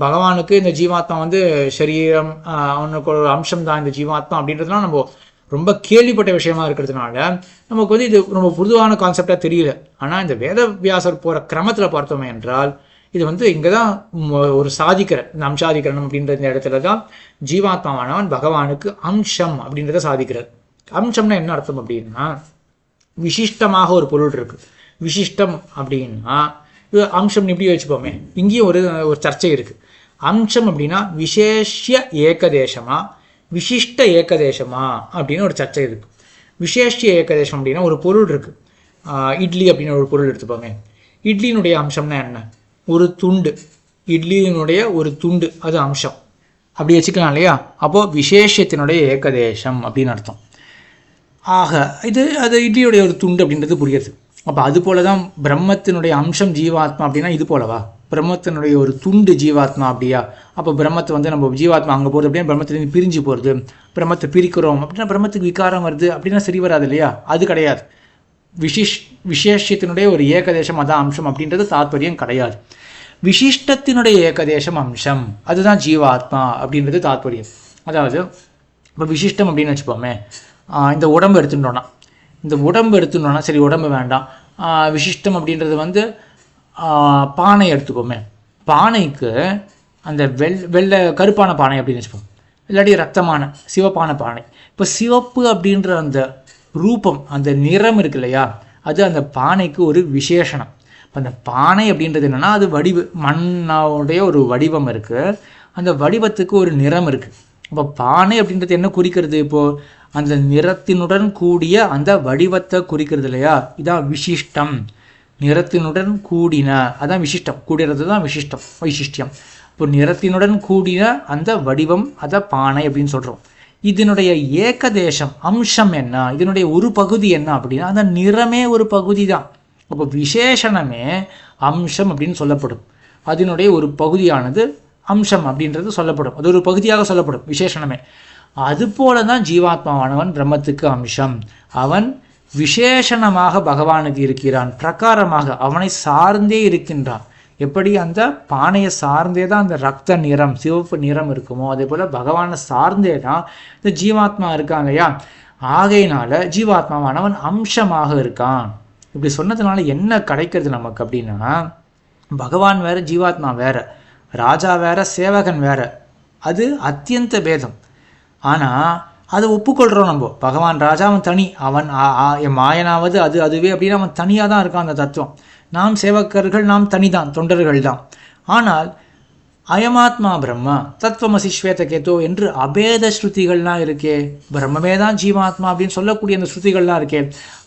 பகவானுக்கு இந்த ஜீவாத்மா சரீரம் அவனுக்கு ஒரு அம்சம் தான் இந்த ஜீவாத்மா அப்படின்றதுலாம் நம்ம ரொம்ப கேள்விப்பட்ட விஷயமா இருக்கிறதுனால நமக்கு இது ரொம்ப பொதுவான கான்செப்டாக தெரியல. ஆனால் இந்த வேதவியாசர் போகிற கிரமத்தில் பார்த்தோமே என்றால் இது இங்கே தான் ஒரு சாதிக்கிற இந்த அம்சாதிகரணம் அப்படின்ற இந்த இடத்துல தான் ஜீவாத்மாவானவன் பகவானுக்கு அம்சம் அப்படின்றத சாதிக்கிறார். அம்சம்னா என்ன அர்த்தம் அப்படின்னா விசிஷ்டமாக ஒரு பொருள் இருக்கு. விசிஷ்டம் அப்படின்னா அம்சம் இப்படி வச்சுப்போமே, இங்கேயும் ஒரு சர்ச்சை இருக்கு. அம்சம் அப்படின்னா விசேஷ்ய ஏகதேசமா விசிஷ்ட ஏகதேசமா அப்படின்னு ஒரு சர்ச்சை இருக்கு. விசேஷ்ய ஏகதேசம் அப்படின்னா ஒரு பொருள் இருக்கு. இட்லி அப்படின்னு ஒரு பொருள் எடுத்துப்போமே, இட்லியினுடைய அம்சம்னா என்ன? ஒரு துண்டு, இட்லியினுடைய ஒரு துண்டு, அது அம்சம் அப்படி வச்சுக்கலாம் இல்லையா? அப்போது விசேஷத்தினுடைய ஏகதேசம் அப்படின்னு அர்த்தம். ஆக அது இட்லியுடைய ஒரு துண்டு அப்படின்றது புரியுது. அப்போ அது போல தான் பிரம்மத்தினுடைய அம்சம் ஜீவாத்மா அப்படின்னா இது போலவா? பிரம்மத்தினுடைய ஒரு துண்டு ஜீவாத்மா அப்படியா? அப்போ பிரம்மத்தை நம்ம ஜீவாத்மா அங்கே போகிறது அப்படின்னா பிரம்மத்திலேருந்து பிரிஞ்சு போகிறது, பிரம்மத்தை பிரிக்கிறோம் அப்படின்னா பிரம்மத்துக்கு விகாரம் வருது அப்படின்னா சரி வராது இல்லையா? அது கிடையாது. விசேஷத்தினுடைய ஒரு ஏகதேசம் அதான் அம்சம் அப்படின்றது தாத்பரியம் கிடையாது. விசிஷ்டத்தினுடைய ஏகதேசம் அம்சம் அதுதான் ஜீவாத்மா அப்படின்றது தாத்பரியம். அதாவது இப்போ விசிஷ்டம் அப்படின்னு வச்சுப்போமே, இந்த உடம்பு எடுத்துட்டோன்னா சரி உடம்பு வேண்டாம், விசிஷ்டம் அப்படின்றது பானை எடுத்துப்போமே, பானைக்கு அந்த வெள்ளை கருப்பான பானை அப்படின்னு வச்சுப்போம், இல்லாட்டி ரத்தமான சிவப்பான பானை. இப்போ சிவப்பு அப்படின்ற அந்த ரூபம் அந்த நிறம் இருக்கு இல்லையா, அது அந்த பானைக்கு ஒரு விசேஷனம். இப்போ அந்த பானை அப்படின்றது என்னென்னா அது மண்ணோடைய ஒரு வடிவம் இருக்குது, அந்த வடிவத்துக்கு ஒரு நிறம் இருக்குது. அப்போ பானை அப்படின்றது என்ன குறிக்கிறது? இப்போது அந்த நிறத்தினுடன் கூடிய அந்த வடிவத்தை குறிக்கிறது இல்லையா, இதான் விசிஷ்டம். நிறத்தினுடன் கூடின அதான் விசிஷ்டம், கூடியது தான் வைசிஷ்டியம். இப்போ நிறத்தினுடன் கூடின அந்த வடிவம் அதை பானை அப்படின்னு சொல்கிறோம். இதனுடைய ஏகதேசம் அம்சம் என்ன, இதனுடைய ஒரு பகுதி என்ன அப்படின்னா அந்த நிறமே ஒரு பகுதி தான். அப்போ விசேஷணமே அம்சம் அப்படின்னு சொல்லப்படும். அதனுடைய ஒரு பகுதியானது அம்சம் அப்படின்றது சொல்லப்படும், அது ஒரு பகுதியாக சொல்லப்படும் விசேஷணமே. அதுபோல தான் ஜீவாத்மாவானவன் பிரம்மத்துக்கு அம்சம். அவன் விசேஷணமாக பகவானுக்கு இருக்கிறான், பிரகாரமாக அவனை சார்ந்தே இருக்கின்றான். எப்படி அந்த பானையை சார்ந்தே தான் அந்த ரத்த நிறம், சிவப்பு நிறம் இருக்குமோ, அதே போல் பகவானை சார்ந்தே தான் இந்த ஜீவாத்மா இருக்கான் இல்லையா. ஆகையினால ஜீவாத்மாவானவன் அம்சமாக இருக்கான். இப்படி சொன்னதுனால என்ன கிடைக்கிறது நமக்கு அப்படின்னா, பகவான் வேற, ஜீவாத்மா வேற, ராஜா வேற, சேவகன் வேற. அது அத்தியந்த பேதம். ஆனால் அதை ஒப்புக்கொள்கிறோம் நம்ம. பகவான் ராஜா அவன் தனி, அவன் மாயனாவது அதுவே அப்படின்னு அவன் தனியாக தான் இருக்கான் அந்த தத்துவம். நாம் சேவக்கர்கள், நாம் தனிதான், தொண்டர்கள் தான். ஆனால் அயமாத்மா பிரம்மா தத்துவமசி ஸ்வேதகேதோ என்று அபேத ஸ்ருதிகள்லாம் இருக்கே, பிரம்மமே தான் ஜீவாத்மா அப்படின்னு சொல்லக்கூடிய அந்த ஸ்ருதிகள்லாம் இருக்கே,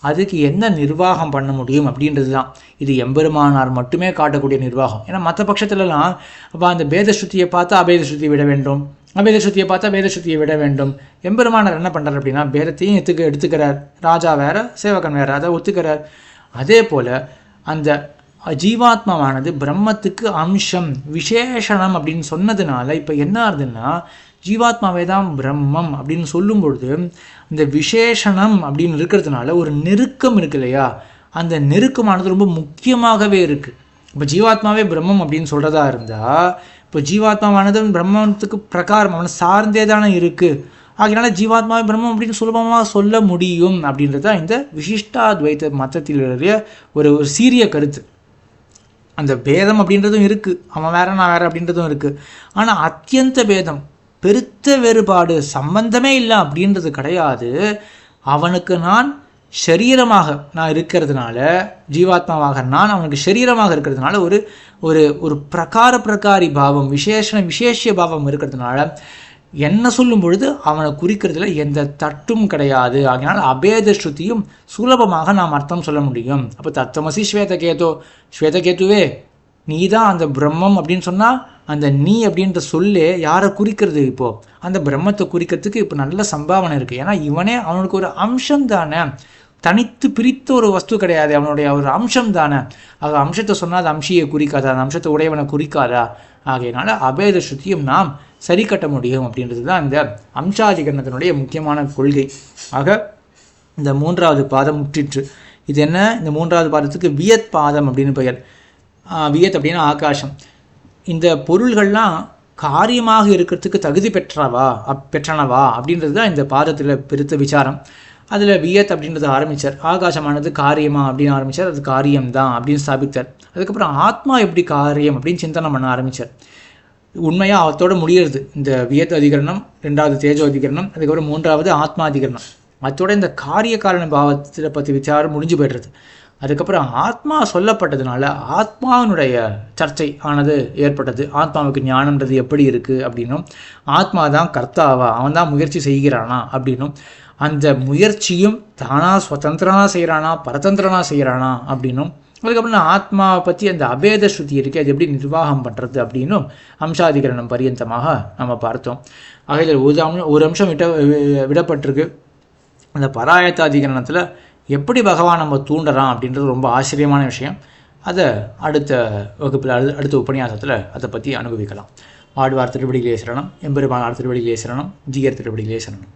அதுக்கு என்ன நிர்வாகம் பண்ண முடியும் அப்படின்றது தான். இது எம்பெருமானார் மட்டுமே காட்டக்கூடிய நிர்வாகம். ஏன்னா மற்ற பட்சத்துலலாம் அப்போ அந்த பேத ஸ்ருதியை பார்த்தா அபேத ஸ்ருதியை விட வேண்டும், அபேத ஸ்ருதியை பார்த்தா வேத ஸ்ருதியை விட வேண்டும். எம்பெருமானார் என்ன பண்ணுறார் அப்படின்னா, பேதத்தையும் எடுத்துக்கிறார். ராஜா வேற, சேவகன் வேற, அதை ஒத்துக்கிறார். அதே போல் அந்த ஜீவாத்மாவானது பிரம்மத்துக்கு அம்சம், விசேஷணம் அப்படின்னு சொன்னதுனால இப்போ என்ன ஆகுதுன்னா, ஜீவாத்மாவே தான் பிரம்மம் அப்படின்னு சொல்லும் பொழுது இந்த விசேஷணம் அப்படின்னு இருக்கிறதுனால ஒரு நெருக்கம் இருக்கு இல்லையா, அந்த நெருக்கமானது ரொம்ப முக்கியமாகவே இருக்குது. இப்போ ஜீவாத்மாவே பிரம்மம் அப்படின்னு சொல்கிறதா இருந்தால், இப்போ ஜீவாத்மாவானது பிரம்மத்துக்கு பிரகாரம் அவனை சார்ந்தே தானே இருக்குது. ஆகையினால ஜீவாத்மாவே பிரம்மம் அப்படின்னு சுலபமாக சொல்ல முடியும் அப்படின்றது தான் இந்த விசிஷ்டாத்வைத மதத்திலுடைய ஒரு சீரிய கருத்து. அந்த பேதம் அப்படின்றதும் இருக்குது, அவன் வேற நான் வேற அப்படின்றதும் இருக்குது. ஆனால் அத்தியந்த பேதம், பெருத்த வேறுபாடு, சம்பந்தமே இல்லை அப்படின்றது கிடையாது. அவனுக்கு நான் ஷரீரமாக நான் இருக்கிறதுனால, ஜீவாத்மாவாக நான் அவனுக்கு ஷரீரமாக இருக்கிறதுனால ஒரு ஒரு ஒரு பிரகாரி பாவம், விசேஷ பாவம் இருக்கிறதுனால என்ன சொல்லும் பொழுது அவனை குறிக்கிறதுல எந்த தட்டும் கிடையாது. ஆகினால் அபேத ஸ்ருதியும் சுலபமாக நாம் அர்த்தம் சொல்ல முடியும். அப்போ தத்துவமசி ஸ்வேதகேதோ, ஸ்வேதகேதுவே நீ தான் அந்த பிரம்மம் அப்படின்னு சொன்னால், அந்த நீ அப்படின்ற சொல்லே யாரை குறிக்கிறது? இப்போது அந்த பிரம்மத்தை குறிக்கிறதுக்கு இப்போ நல்ல சம்பாவனை இருக்குது. ஏன்னா இவனே அவனுக்கு ஒரு அம்சம் தானே, தனித்து பிரித்த ஒரு வஸ்து கிடையாது, அவனுடைய ஒரு அம்சம் தானே. ஆக அம்சத்தை சொன்னால் அது அம்சியை குறிக்காதா, அந்த அம்சத்தை உடையவனை குறிக்காதா? ஆகையினால அபேத ஸ்ருதியும் நாம் சரி கட்ட முடியும் அப்படின்றது தான் இந்த அம்சாதிகரணத்தினுடைய முக்கியமான கொள்கை. ஆக இந்த 3வது பாதம் முற்றிற்று. இது என்ன? இந்த 3வது பாதத்துக்கு வியத் பாதம் அப்படின்னு பெயர். வியத் அப்படின்னா ஆகாசம். இந்த பொருள்கள்லாம் காரியமாக இருக்கிறதுக்கு தகுதி பெற்றனவா அப்படின்றது தான் இந்த பாதத்தில் பெருத்த விசாரம். அதில் வியத் அப்படின்றத ஆரம்பித்தார். ஆகாசமானது காரியமா அப்படின்னு ஆரம்பித்தார். அது காரியம்தான் அப்படின்னு ஸ்தாபித்தார். அதுக்கப்புறம் ஆத்மா எப்படி காரியம் அப்படின்னு சிந்தனை பண்ண ஆரம்பித்தார். உண்மையாக அவத்தோடு முடிகிறது இந்த வியத் அதிகரணம், 2வது தேஜோ அதிகரணம், அதுக்கப்புறம் 3வது ஆத்மாதிகரணம். அதோட இந்த காரிய காரண பாவத்தை பற்றி விசாரம் முடிஞ்சு போய்டுறது. அதுக்கப்புறம் ஆத்மா சொல்லப்பட்டதுனால ஆத்மாவினுடைய சர்ச்சை ஆனது ஏற்பட்டது. ஆத்மாவுக்கு ஞானம்ன்றது எப்படி இருக்குது அப்படின்னும், ஆத்மா தான் கர்த்தாவா, அவன் தான் முயற்சி செய்கிறானா அப்படின்னும், அந்த முயற்சியும் தானாக சுதந்திரனாக செய்கிறானா பரதந்திரனாக செய்கிறானா அப்படின்னும், அதுக்கப்புறம் ஆத்மாவை பற்றி அந்த அபேத ஸ்ருதி இருக்குது, அது எப்படி நிர்வாகம் பண்ணுறது அப்படின்னும் அம்சாதிகரணம் பரியந்தமாக நம்ம பார்த்தோம். ஆக இதில் ஒரு அம்சம் விடப்பட்டிருக்கு. அந்த பராயத்தாதிகரணத்தில் எப்படி பகவான் நம்ம தூண்டுறான் அப்படின்றது ரொம்ப ஆச்சரியமான விஷயம். அதை அடுத்த வகுப்பில் அடுத்த உபன்யாசத்தில் அதை பற்றி அனுபவிக்கலாம். ஆழ்வார் திருவடிகளே சரணம், எம்பெருமானார் திருவடிகளே சரணம், ஜீயர் திருவடிகளே சரணம்.